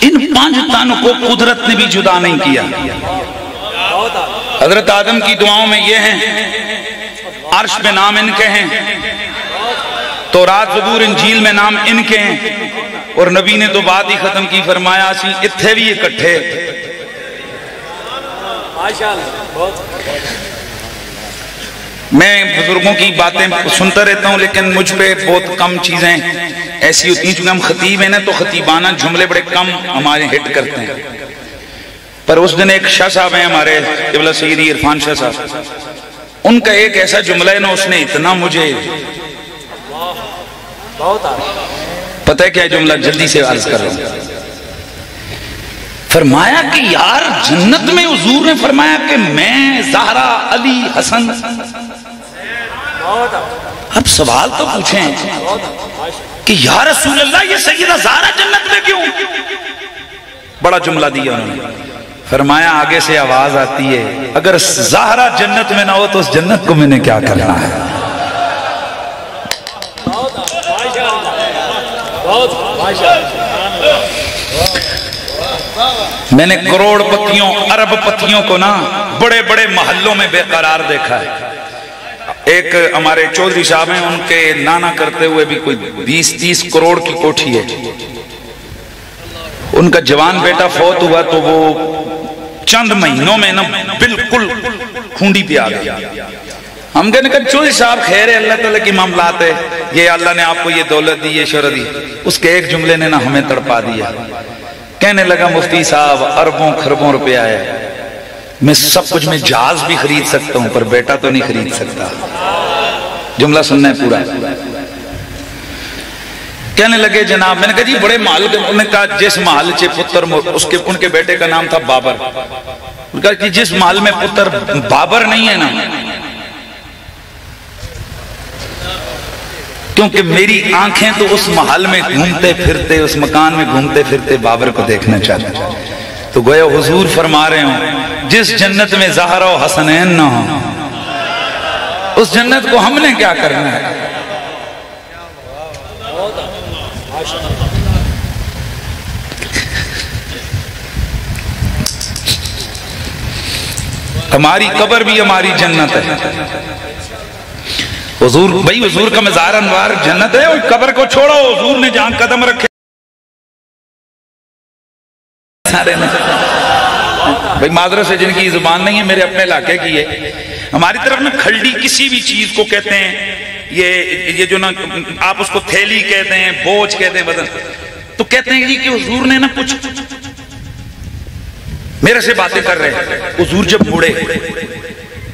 ان 5 تانوں کو قدرت نے بھی جدا نہیں کیا. حضرت آدم کی دعاؤں میں یہ ہیں، عرش میں نام ان کے ہیں، تورات زبور انجیل میں نام ان کے ہیں، اور نبی نے تو بات ہی ختم کی، فرمایا سی اتھے بھی اکٹھے. میں بزرگوں کی باتیں سنتا رہتا ہوں، لیکن مجھ پہ بہت کم چیزیں ایسی ہوتی ہیں، چونکہ ہم خطیب ہیں نا تو خطیبانہ جملے بڑے کم ہمارے ہٹ کرتے ہیں. پر اس دن ایک شاہ صاحب ہیں ہمارے قبلہ سیدی عرفان شاہ صاحب، ان کا ایک ایسا جملہ ہے نا، اس نے اتنا مجھے پتہ ہے کیا جملہ، جلدی سے عرض کر رہا ہوں. فرمایا کہ یار جنت میں حضور نے فرمایا کہ میں زہرا علی حسن. اب سوال تو پوچھیں کہ یا رسول اللہ یہ سیدہ زہرا جنت میں کیوں؟ بڑا جملہ دیا انہوں نے. فرمایا آگے سے آواز آتی ہے اگر زہرا جنت میں نہ ہو تو اس جنت کو میں نے کیا کرنا ہے. میں نے کروڑ پتیوں ارب پتیوں کو نا بڑے بڑے محلوں میں بے قرار دیکھا ہے. ایک ہمارے چودھری صاحب ہیں، ان کے نانا کرتے ہوئے بھی کوئی 20-30 کروڑ کی کوٹھی ہے. ان کا جوان بیٹا فوت ہوا تو وہ چند مہینوں میں نا بالکل کھونڈی پہ آ گیا. ہم کہنے کہ چودھری صاحب خیر ہے، اللہ تعالیٰ کی معاملات ہے، یہ اللہ نے آپ کو یہ دولت دی، یہ شرح دی. اس کے ایک جملے نے نا ہمیں تڑپا دیا. کہنے لگا مفتی صاحب اربوں خربوں روپیہ ہے، میں سب کچھ میں جہاز بھی خرید سکتا ہوں پر بیٹا تو نہیں خرید سکتا. جملہ سننا ہے پورا. کہنے لگے جناب، میں نے کہا جی بڑے محل، انہوں نے کہا جس محل چے پتر ان کے بیٹے کا نام تھا بابر. انہوں نے کہا کہ جس محل میں پتر بابر نہیں ہے نا، کیونکہ میری آنکھیں تو اس محل میں گھومتے پھرتے، اس مکان میں گھومتے پھرتے بابر کو دیکھنا چاہتے. تو گویا حضور فرما رہے ہوں جس جنت میں زہرا و حسنین نہ ہو اس جنت کو ہم نے کیا کرنا ہے. ہماری قبر بھی ہماری جنت ہے. حضور بھائی حضور کا مزار انوار جنت ہے، اور قبر کو چھوڑو، حضور نے جہاں قدم رکھے بھائی معذرت سے جن کی زبان نہیں ہے، میرے اپنے علاقے کی ہے. ہماری طرف میں کھلڈی کسی بھی چیز کو کہتے ہیں، یہ جو نا آپ اس کو تھیلی کہتے ہیں، بوجھ کہتے ہیں، وزن، تو کہتے ہیں کہ حضور نے نا کچھ میرے سے باتیں کر رہے ہیں. حضور جب مڑے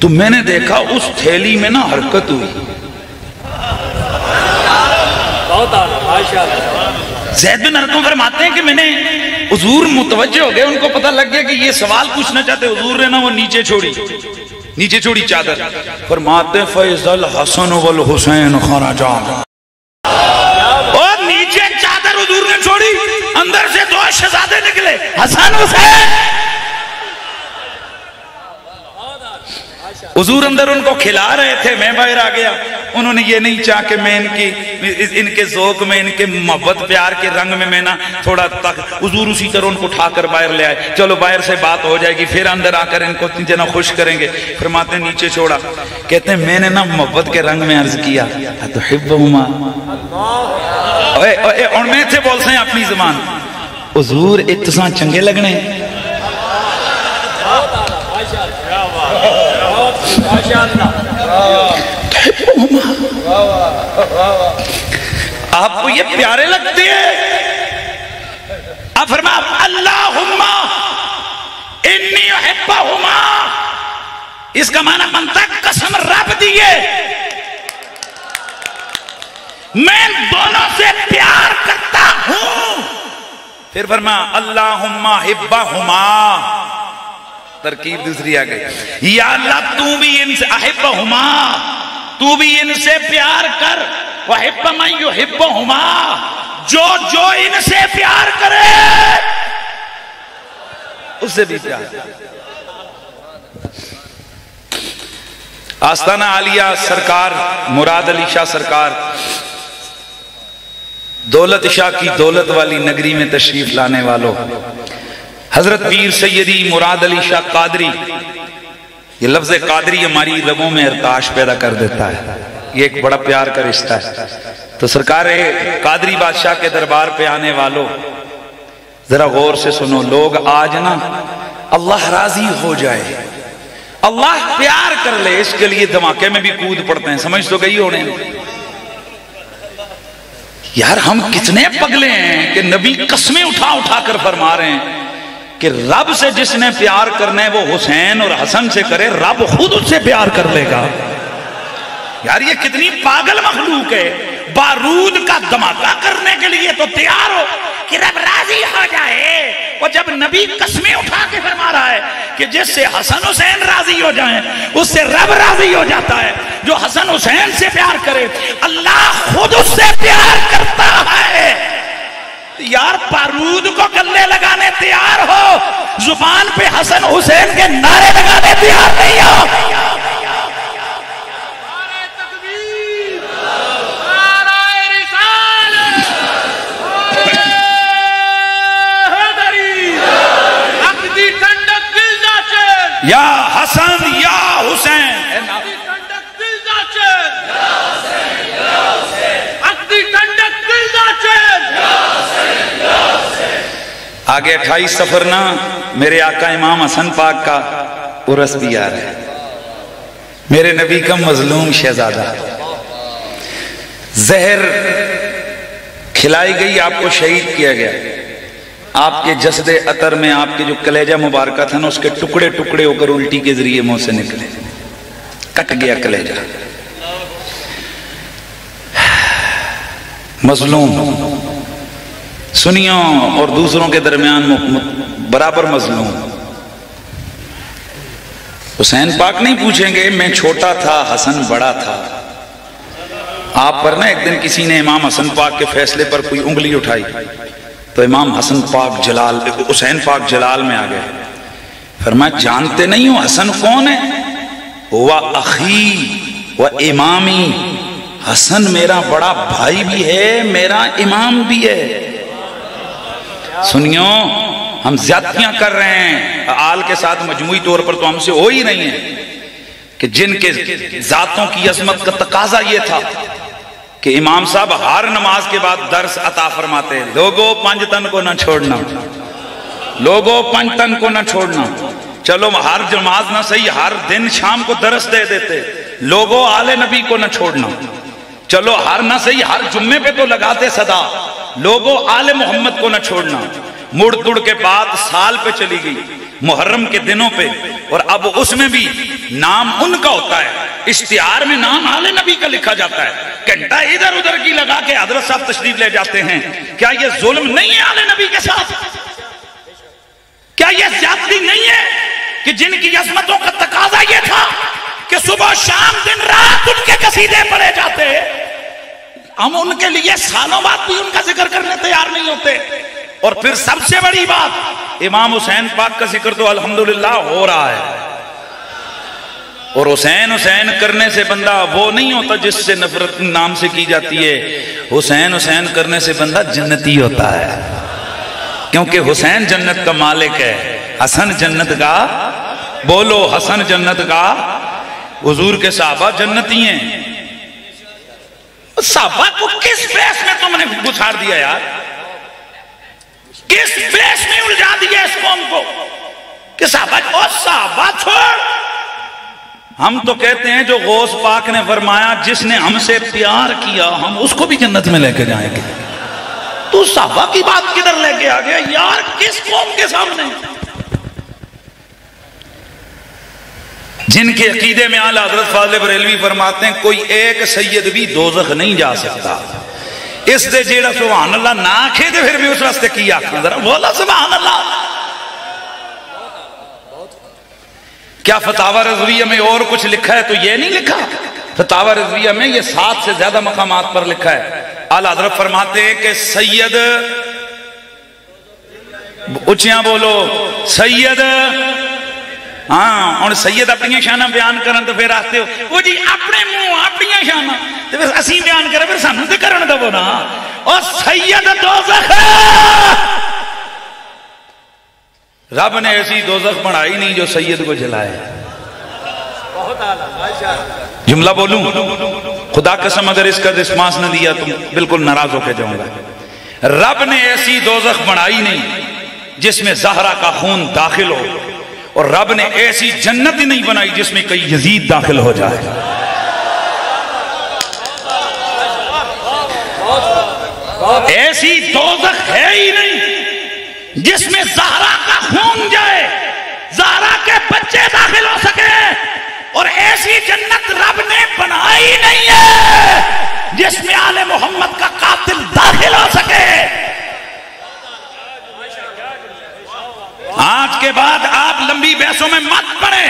تو میں نے دیکھا اس تھیلی میں نا حرکت ہوئی. زید بن ارقم فرماتے ہیں کہ میں نے حضور متوجہ ہو گئے، ان کو پتہ لگ گیا کہ یہ سوال پوچھنا چاہتے. حضور نے نا وہ نیچے چھوڑی چادر. فرماتے ہیں فَإِذَا الْحَسَنُ وَالْحُسَيْنُ خَرَجَا. اور نیچے چادر حضور نے چھوڑی، اندر سے دو شہزادے نکلے، حسن حسین. حضور اندر ان کو کھلا رہے تھے، میں باہر آ گیا. انہوں نے یہ نہیں چاہ کہ میں ان کے ذوق میں، ان کے محبت پیار کے رنگ میں نا تھوڑا تک. حضور اسی طرح ان کو اٹھا کر باہر لے آئے. چلو باہر سے بات ہو جائے گی، پھر اندر آ کر ان کو جنا خوش کریں گے. فرماتے ہیں نیچے چھوڑا. کہتے ہیں میں نے نا محبت کے رنگ میں عرض کیا تحبہما، اور میں تھے بولتے ہیں اپنی زبان، حضور اتساں چنگے لگنے. آپ کو یہ پیارے لگتے ہیں؟ آپ فرمایا اللہم انی احبہما. اس کا معنی بنتا ہے قسم رب دیے میں دونوں سے پیار کرتا ہوں. پھر فرمایا اللہم احبہما، ترکیب دوسری آ گئی. یا اللہ تو بھی ان سے احبہما، تو بھی ان سے پیار کر. وَحِبَّ مَنْ يُحِبُّهُمَا، جو ان سے پیار کرے اس سے بھی پیار. آستانہ عالیہ سرکار مراد علی شاہ سرکار دولت شاہ کی دولت والی نگری میں تشریف لانے والوں، حضرت پیر سیدی مراد علی شاہ قادری. یہ لفظ قادری ہماری رگوں میں ارتعاش پیدا کر دیتا ہے، یہ ایک بڑا پیار کا رشتہ ہے. تو سرکار قادری بادشاہ کے دربار پہ آنے والوں ذرا غور سے سنو. لوگ آج نا اللہ راضی ہو جائے، اللہ پیار کر لے، اس کے لیے دھماکے میں بھی کود پڑتے ہیں. سمجھ تو گئی ہونے یار ہم کتنے پگلے ہیں کہ نبی قسمیں اٹھا اٹھا کر فرما رہے ہیں کہ رب سے جس نے پیار کرنا ہے وہ حسین اور حسن سے کرے، رب خود اس سے پیار کر لے گا. یار یہ کتنی پاگل مخلوق ہے. بارود کا دھماکہ کرنے کے لیے تو تیار ہو کہ رب راضی ہو جائے. اور جب نبی قسمیں اٹھا کے فرما رہا ہے کہ جس سے حسن حسین راضی ہو جائیں اس سے رب راضی ہو جاتا ہے. جو حسن حسین سے پیار کرے اللہ خود اس سے پیار کرتا ہے. یار بارود کو گلے لگانے تیار ہو، زبان پہ حسن حسین کے نعرے لگانے تیار نہیں ہو. یا حسن یا حسین، آگے 28 سفر نا میرے آقا امام حسن پاک کا عرس بھی آ رہا ہے. میرے نبی کا مظلوم شہزادہ، زہر کھلائی گئی، آپ کو شہید کیا گیا. آپ کے جسد عطر میں آپ کے جو کلیجہ مبارکہ تھا نا، اس کے ٹکڑے ٹکڑے ہو کر الٹی کے ذریعے منہ سے نکلے، کٹ گیا کلیجہ. مظلوم سنیوں اور دوسروں کے درمیان برابر مظلوم. حسین پاک نہیں پوچھیں گے میں چھوٹا تھا حسن بڑا تھا. آپ پر نا ایک دن کسی نے امام حسن پاک کے فیصلے پر کوئی انگلی اٹھائی تو امام حسن پاک جلال حسین پاک جلال میں آ گئے. فرمایا جانتے نہیں ہو حسن کون ہے؟ ہوا اخی و امامی، حسن میرا بڑا بھائی بھی ہے، میرا امام بھی ہے. سنیوں ہم زیادتیاں کر رہے ہیں آل کے ساتھ، مجموعی طور پر تو ہم سے ہو ہی نہیں ہے کہ جن کے ذاتوں کی عظمت کا تقاضا یہ تھا کہ امام صاحب ہر نماز کے بعد درس عطا فرماتے ہیں. لوگوں 5 تن کو نہ چھوڑنا، لوگوں 5 تن کو نہ چھوڑنا. چلو ہر نماز نہ صحیح، ہر دن شام کو درس دے دیتے. لوگوں آل نبی کو نہ چھوڑنا. چلو ہر نہ صحیح، ہر جمعے پہ تو لگاتے صدا. لوگوں آل محمد کو نہ چھوڑنا. مڑ تڑ کے بعد سال پہ چلی گئی، محرم کے دنوں پہ، اور اب اس میں بھی نام ان کا ہوتا ہے، اشتہار میں نام آل نبی کا لکھا جاتا ہے. گھنٹہ ادھر ادھر کی لگا کے حضرت صاحب تشریف لے جاتے ہیں. کیا یہ ظلم نہیں ہے آل نبی کے ساتھ؟ کیا یہ زیادتی نہیں ہے کہ جن کی عظمتوں کا تقاضا یہ تھا کہ صبح شام دن رات ان کے قصیدے پڑھے جاتے، ہم ان کے لیے سالوں بعد بھی ان کا ذکر کرنے تیار نہیں ہوتے؟ اور پھر سب سے بڑی بات، امام حسین پاک کا ذکر تو الحمدللہ ہو رہا ہے، اور حسین حسین کرنے سے بندہ وہ نہیں ہوتا جس سے نفرت نام سے کی جاتی ہے. حسین حسین کرنے سے بندہ جنتی ہوتا ہے، کیونکہ حسین جنت کا مالک ہے، حسن جنت کا، بولو حسن جنت کا. حضور کے صحابہ جنتی ہیں. صحابہ کو کس بیس میں تم نے گھسار دیا یار؟ کس بیس میں الجھا دیا اس قوم کو کہ صحابہ چھوڑ. ہم تو کہتے ہیں جو غوث پاک نے فرمایا جس نے ہم سے پیار کیا ہم اس کو بھی جنت میں لے کے جائیں گے. تو صحابہ کی بات کدھر لے کے آ گیا یار؟ کس قوم کے سامنے؟ جن کے عقیدے میں اعلیٰ حضرت فاضل بریلوی فرماتے ہیں کوئی ایک سید بھی دوزخ نہیں جا سکتا. اس دے جیڑا سبحان اللہ نہ آکھے دے پھر بھی اس راستے کی آکھنا. ذرا بولا سبحان اللہ. کیا فتاوی رضویہ میں اور کچھ لکھا ہے تو یہ نہیں لکھا؟ فتاوی رضویہ میں یہ 7 سے زیادہ مقامات پر لکھا ہے. اعلیٰ حضرت فرماتے ہیں کہ سید، اچھیاں بولو، سید، ہاں اور سید اپنی شانہ بیان کرن تو پھر آتے ہو وہ جی اپنے منہ اپنی شانہ تو پھر اسی بیان کرے پھر سانوں تے کرن دو نا. اور سید دوزخ، رب نے ایسی دوزخ بنائی نہیں جو سید کو جلائے. جملہ بولوں خدا قسم اگر اس کا رسپانس نہ دیا تو بالکل ناراض ہو کے جاؤں گا. رب نے ایسی دوزخ بنائی نہیں جس میں زہرا کا خون داخل ہو، اور رب نے ایسی جنت ہی نہیں بنائی جس میں کئی یزید داخل ہو جائے. ایسی دوزخ ہے ہی نہیں جس میں زہرا کا خون جائے، زہرا کے بچے داخل ہو سکے، اور ایسی جنت رب نے بنائی نہیں ہے جس میں آل محمد کا قاتل داخل ہو سکے. آج کے بعد آپ لمبی بحثوں میں مت پڑیں،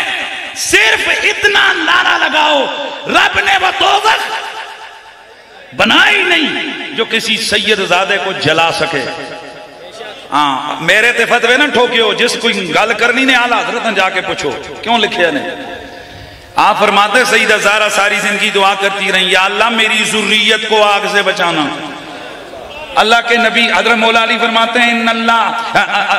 صرف اتنا نعرہ لگاؤ رب نے وہ دوزخ بنائی نہیں جو کسی سید زادے کو جلا سکے. ہاں میرے تے فتوے نہ ٹھوکیو، جس کوئی گل کرنی نے اعلیٰ حضرت جا کے پوچھو کیوں لکھے نے۔ آپ فرماتے سیدہ زہرا ساری زندگی دعا کرتی رہیں یا اللہ میری ذریت کو آگ سے بچانا۔ اللہ کے نبی حضرت مولا علی فرماتے ہیں ان اللہ،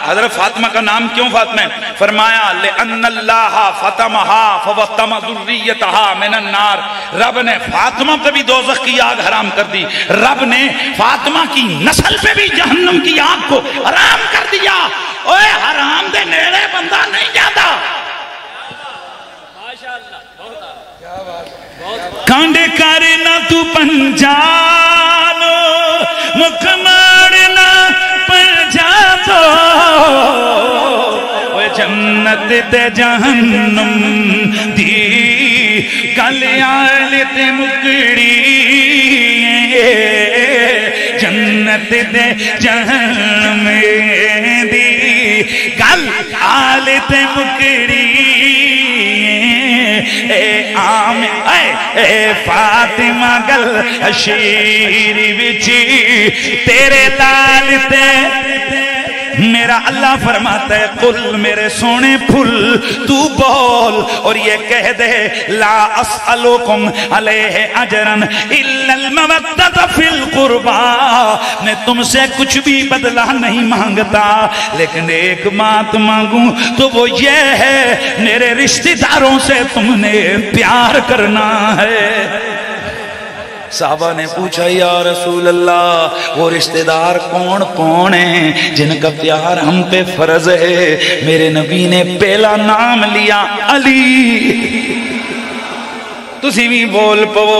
حضرت فاطمہ کا نام کیوں فاطمہ ہے؟ فرمایا لِأَنَّ اللَّهَ فَتَمَهَا فَوَتَّمَ ذُرِّيَّتَهَا مِنَ النَّارِ، رب نے فاطمہ پہ بھی دوزخ کی آگ حرام کر دی، رب نے فاطمہ کی نسل پہ بھی جہنم کی آگ کو حرام کر دیا۔ اوے حرام دے نیڑے بندہ نہیں جاتا۔ کانڈے کرنا تو پنجانو مکھ مارنا پنجا تو وہ جنت تے جہنم دی گلیاں تے مکڑی، جنت تے جہنم دی گلیاں تے مکڑی، اے فاطمہ گل شیر وچی تیرے لال تے میرا اللہ فرماتا ہے قل میرے سونے پھل تو بول اور یہ کہہ دے لا اسألوکم علیہ اجرن الا المودۃ فی القربى، میں تم سے کچھ بھی بدلہ نہیں مانگتا لیکن ایک بات مانگوں تو وہ یہ ہے میرے رشتہ داروں سے تم نے پیار کرنا ہے۔ صحابہ نے پوچھا یا رسول اللہ وہ رشتہ دار کون کون ہیں جن کا پیار ہم پہ فرض ہے؟ میرے نبی نے پہلا نام لیا علی۔ تسی بھی بول پو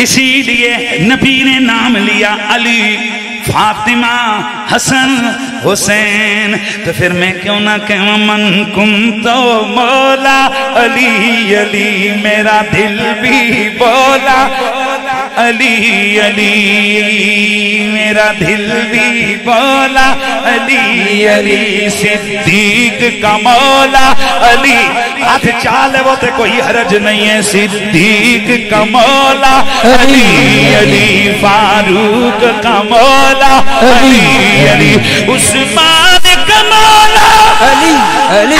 اسی لیے نبی نے نام لیا علی، فاطمہ، حسن، حسین۔ تو پھر میں کیوں نہ کہوں من کنتو مولا علی علی، میرا دل بھی بولا علی علی، میرا دل بھی بولا علی علی، صدیق کا مولا علی، ہاتھ چالے وہ تے کوئی حرج نہیں ہے، صدیق کا مولا علی علی، فاروق کا مولا علی علی، عثمان کا مولا علی علی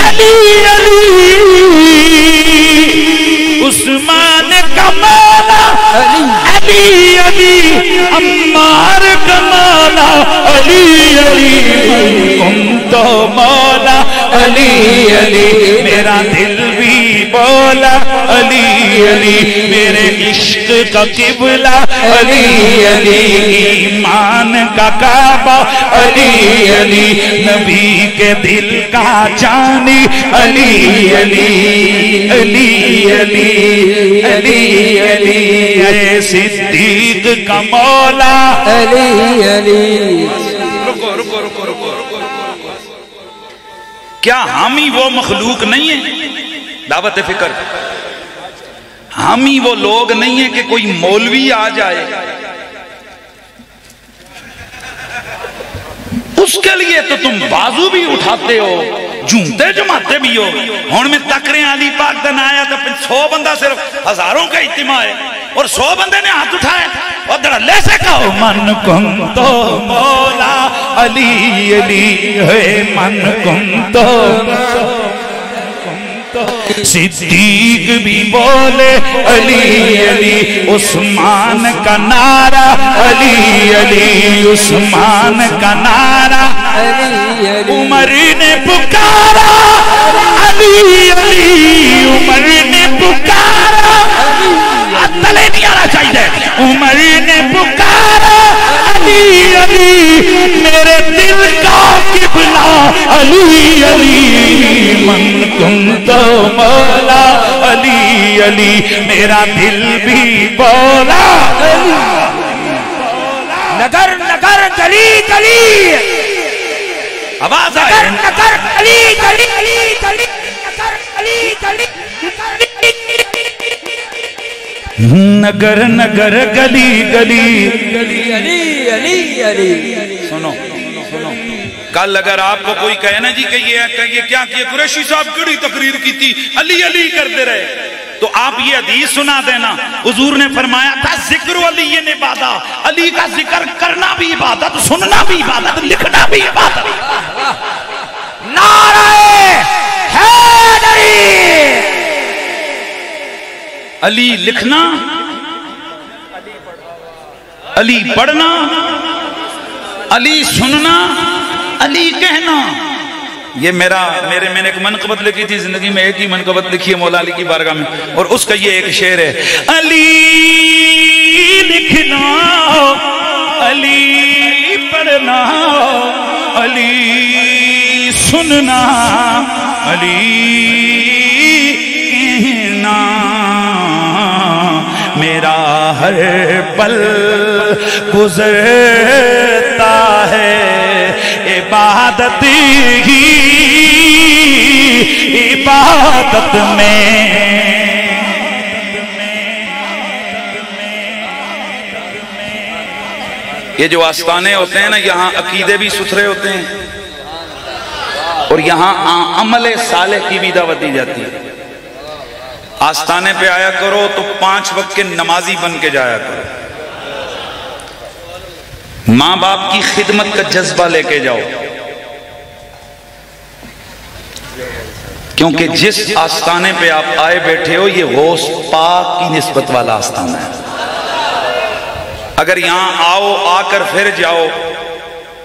علی، عثمان کا مولا علی علی، عمار کا مولا علی علی، تم تو مولا علی علی، میرا دل بھی بولا علی علی، میرے عشق کا قبلہ علی علی، ایمان کا کعبہ علی علی، نبی کے دل کا جانی علی علی علی علی علی علی، اے صدیق کا مولا علی علی۔ رکو رکو رکو رکو رکو، کیا حامی وہ مخلوق نہیں ہے؟ دعوت فکر، حامی وہ لوگ نہیں ہیں کہ کوئی مولوی آ جائے اس کے لیے تو تم بازو بھی اٹھاتے ہو، جھومتے جماتے بھی ہو۔ ہون میں تکریں علی پاک دن آیا تو 100 بندہ صرف ہزاروں کا اجتماع ہے اور 100 بندے نے ہاتھ اٹھائے اور دھڑلے سے کہو من کنتو مولا علی علی، ہے من کنتو صدیق بھی بولے علی علی، عثمان کا نعرہ علی علی، عثمان کا نعرہ علی علی، عمر نے پکارا علی علی، عمر نے پکارا، تلے نہیں آنا چاہیے، عمر نے پکارا علی علی، میرے دل کا قبلہ علی علی، من کنتو مولا علی علی، میرا دل بھی بولا نگر نگر گلی گلی، آواز آئے نگر گلی گلی گلی، نگر نگر گلی گلی علی علی علی۔ سنو سنو، کل اگر آپ کو کوئی کہے نا جی کہ یہ کیا قریشی صاحب کڑی تقریر کی تھی علی علی کرتے رہے، تو آپ یہ حدیث سنا دینا، حضور نے فرمایا تھا ذکر علی عبادت، علی کا ذکر کرنا بھی عبادت، سننا بھی عبادت، لکھنا بھی عبادت۔ نعرہ حیدری! علی لکھنا، علی پڑھنا، علی سننا، علی کہنا۔ یہ میں نے ایک منقبت لکھی تھی، زندگی میں ایک ہی منقبت لکھی ہے مولا علی کی بارگاہ میں، اور اس کا یہ ایک شعر ہے، علی لکھنا، علی پڑھنا، علی سننا، علی کہنا، میرا ہر پل گزرتا ہے عبادت ہی عبادت میں۔ یہ جو آستانے ہوتے ہیں نا، یہاں عقیدے بھی ستھرے ہوتے ہیں اور یہاں عمل صالح کی بھی دعوت دی جاتی ہے۔ آستانے پہ آیا کرو تو 5 وقت کے نمازی بن کے جایا کرو، ماں باپ کی خدمت کا جذبہ لے کے جاؤ، کیونکہ جس آستانے پہ آپ آئے بیٹھے ہو یہ غوث پاک کی نسبت والا آستانہ ہے۔ اگر یہاں آؤ، آ کر پھر جاؤ،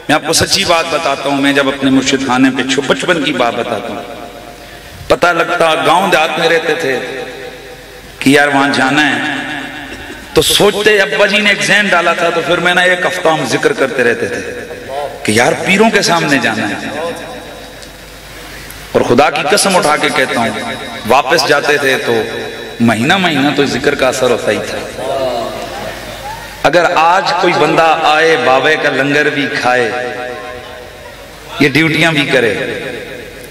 میں آپ کو سچی بات بتاتا ہوں، میں جب اپنے مرشد خانے پہ بچپن کی بات بتاتا ہوں، پتہ لگتا گاؤں دیہات میں رہتے تھے کہ یار وہاں جانا ہے، تو سوچتے ابا جی نے ایک ذہن ڈالا تھا، تو پھر میں نے ایک ہفتہ ہم ذکر کرتے رہتے تھے کہ یار پیروں کے سامنے جانا ہے، اور خدا کی قسم اٹھا کے کہتا ہوں واپس جاتے تھے تو مہینہ تو ذکر کا اثر ہوتا ہی تھا۔ اگر آج کوئی بندہ آئے، بابے کا لنگر بھی کھائے، یہ ڈیوٹیاں بھی کرے،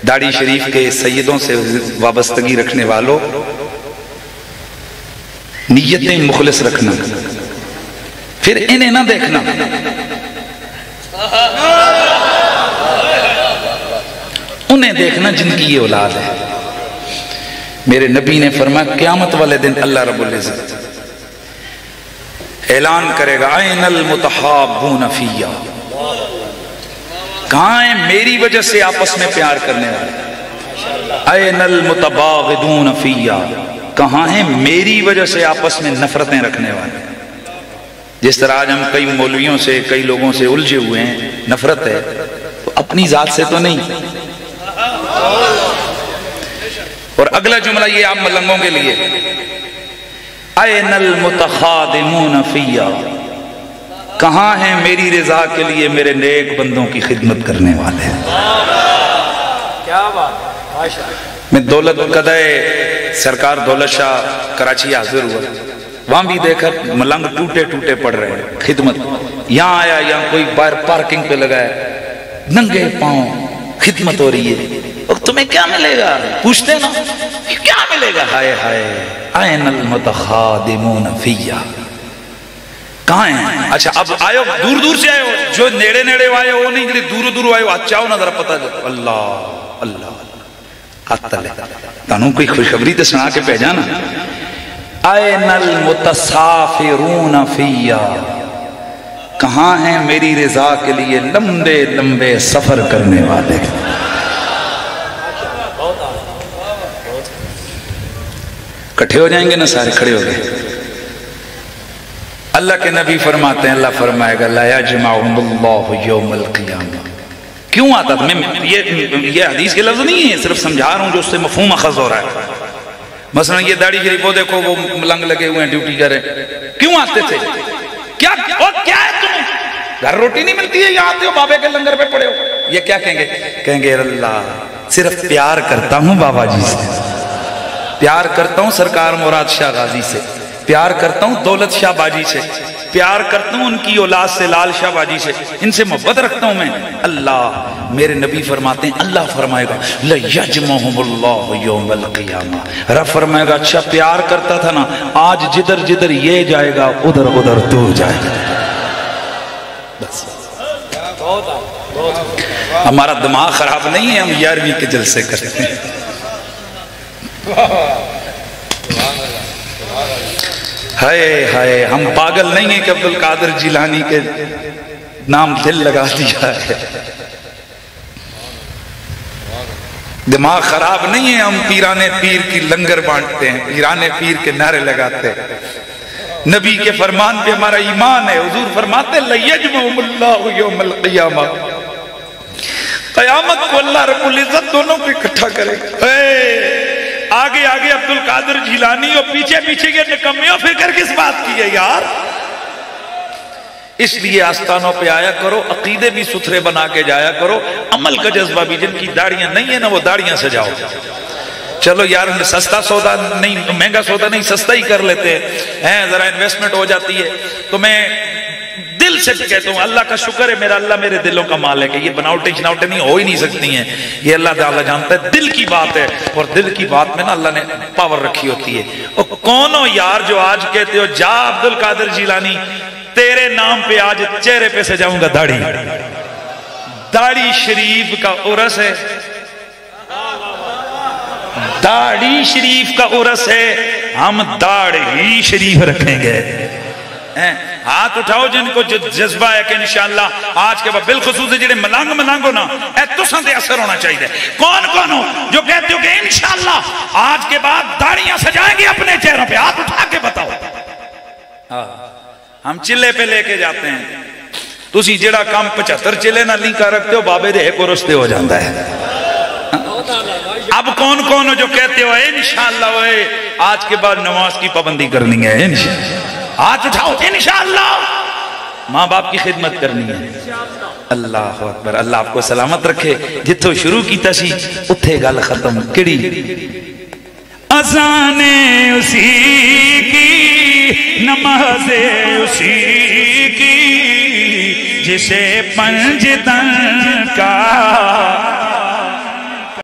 داڑھی شریف کے سیدوں سے وابستگی رکھنے والوں، نیتیں مخلص رکھنا، پھر انہیں نہ دیکھنا، انہیں دیکھنا جن کی یہ اولاد ہے۔ میرے نبی نے فرمایا قیامت والے دن اللہ رب العزت اعلان کرے گا، اَيْنَ الْمُتَحَابُونَ فِيَّا، کہاں ہیں میری وجہ سے آپس میں پیار کرنے والے؟ اَيْنَ الْمُتَبَاغِدُونَ فِيَّا، کہاں ہیں میری وجہ سے آپس میں نفرتیں رکھنے والے؟ جس طرح آج ہم کئی مولویوں سے، کئی لوگوں سے الجھے ہوئے ہیں، نفرت ہے، تو اپنی ذات سے تو نہیں۔ اور اگلا جملہ یہ آپ ملنگوں کے لیے، اَيْنَ الْمُتَخَادِمُونَ فِيَّا، کہاں ہیں میری رضا کے لیے میرے نیک بندوں کی خدمت کرنے والے؟ کیا بات! میں دولت قدائے سرکار دولت شاہ کراچی حاضر ہوا، وہاں بھی دیکھا ملنگ ٹوٹے پڑ رہے ہیں، خدمت۔ یہاں آیا، یہاں کوئی باہر پارکنگ پہ لگا ہے، ننگے پاؤں خدمت ہو رہی ہے، اور تمہیں کیا ملے گا؟ پوچھتے نا کیا ملے گا؟ ہائے ہائے، اَيْنَ الْمُتَخَادِمُونَ فِيَّا، کہاں ہیں؟ اچھا اب آئے دور سے آئے ہو، جو نیڑے آئے ہو نہیں، جو دور آئے ہو، اچھا ہو نظر پتہ دے، اللہ ہاتھ تلے تانوں کوئی خوشخبری تے سنا کے پہجانا۔ اَيْنَ الْمُتَسَافِرُونَ فِيَّا، کہاں ہیں میری رضا کے لیے لمبے سفر کرنے والے؟ کٹھے ہو جائیں گے نا سارے، کھڑے ہو گئے۔ اللہ کے نبی فرماتے ہیں، اللہ فرمائے گا لا یجمعہم اللہ یوم القیامہ۔ کیوں آتا تھا؟ یہ حدیث کے لفظ نہیں ہے، صرف سمجھا رہا ہوں جو اس سے مفہوم اخذ ہو رہا ہے۔ مثلا یہ داڑھی شریف کو دیکھو، وہ ملنگ لگے ہوئے ہیں، ڈیوٹی کر رہے ہیں، کیوں آتے تھے؟ کیا ہے تمہیں؟ گھر روٹی نہیں ملتی ہے، یہاں آتے ہو بابے کے لنگر پہ پڑے ہو؟ یہ کیا کہیں گے اللہ صرف پیار کرتا ہوں بابا جی سے، پیار کرتا ہوں سرکار مراد شاہ غازی سے، پیار کرتا ہوں دولت شاہ باجی سے، پیار کرتا ہوں ان کی اولاد سے، لال شاہ باجی سے، ان سے محبت رکھتا ہوں میں۔ اللہ، میرے نبی فرماتے ہیں اللہ فرمائے گا لَيَجْمَعُهُمُ اللَّهُ يَوْمَ الْقِيَامَةِ، رب فرمائے گا اچھا پیار کرتا تھا نا، آج جدھر یہ جائے گا ادھر تو جائے گا۔ بس ہمارا دماغ خراب نہیں ہے، ہم 11ویں کے جلسے کرتے ہیں۔ ہائے ہائے، ہم پاگل نہیں ہیں کہ عبد القادر جیلانی کے نام دل لگا دیا ہے، دماغ خراب نہیں ہے، ہم پیرانے پیر کی لنگر بانٹتے ہیں، پیرانے پیر کے نعرے لگاتے ہیں۔ نبی کے فرمان پہ ہمارا ایمان ہے، حضور فرماتے لَيَجْمَعُهُمُ اللَّهُ يَوْمَ الْقِيَامَةِ، قیامت کو اللہ رب العزت دونوں کو اکٹھا کرے گا۔ آگے آگے عبد القادر جیلانی اور پیچھے پیچھے کے نکمیوں، فکر کس بات کی ہے یار؟ اس لیے آستانوں پہ آیا کرو، عقیدے بھی ستھرے بنا کے جایا کرو، عمل کا جذبہ بھی، جن کی داڑیاں نہیں ہیں نا وہ داڑیاں سجاؤ۔ چلو یار سستا سودا نہیں، مہنگا سودا نہیں، سستا ہی کر لیتے ہیں، ذرا انویسٹمنٹ ہو جاتی ہے۔ تو میں دل سے کہتا ہوں اللہ کا شکر ہے، میرا اللہ میرے دلوں کا مالک ہے، یہ بناوٹیں شناوٹیں نہیں ہو ہی نہیں سکتی ہیں، یہ اللہ تعالیٰ جانتا ہے، دل کی بات ہے، اور دل کی بات میں نا اللہ نے پاور رکھی ہوتی ہے۔ اور کون ہو یار جو آج کہتے ہو جا عبد القادر جیلانی تیرے نام پہ آج چہرے پہ سجاؤں گا داڑھی، داڑھی شریف کا عرس ہے، داڑھی شریف کا عرس ہے، ہم داڑھی شریف رکھیں گے۔ ہاتھ اٹھاؤ جن کو جذبہ ہے کہ انشاءاللہ آج کے بعد بالخصوص جڑے ملانگ ملانگو نا اے تساں دے اثر ہونا چاہیے۔ کون کون ہو جو کہتے ہو کہ انشاءاللہ آج کے بعد داڑیاں سجائیں گے اپنے چہروں پہ؟ ہاتھ اٹھا کے بتاؤ۔ ہم چلے پہ لے کے جاتے ہیں، تسی جڑا کام 75 چلے نہ لنکا رکھتے ہو بابے دے ایک رستے ہو جاندہ ہے۔ اب کون کون ہو جو کہتے ہو انشاءاللہ وہ آج کے بعد نماز کی پابندی کرنی ہے، ہاتھ اٹھاؤ، انشاءاللہ ماں باپ کی خدمت کرنی ہے۔ اللہ اکبر، اللہ آپ کو سلامت رکھے۔ جتھو شروع کی تسی اتھے گل ختم کڑی اذانیں اسی کی، نمازیں اسی کی، جسے پنج تن کا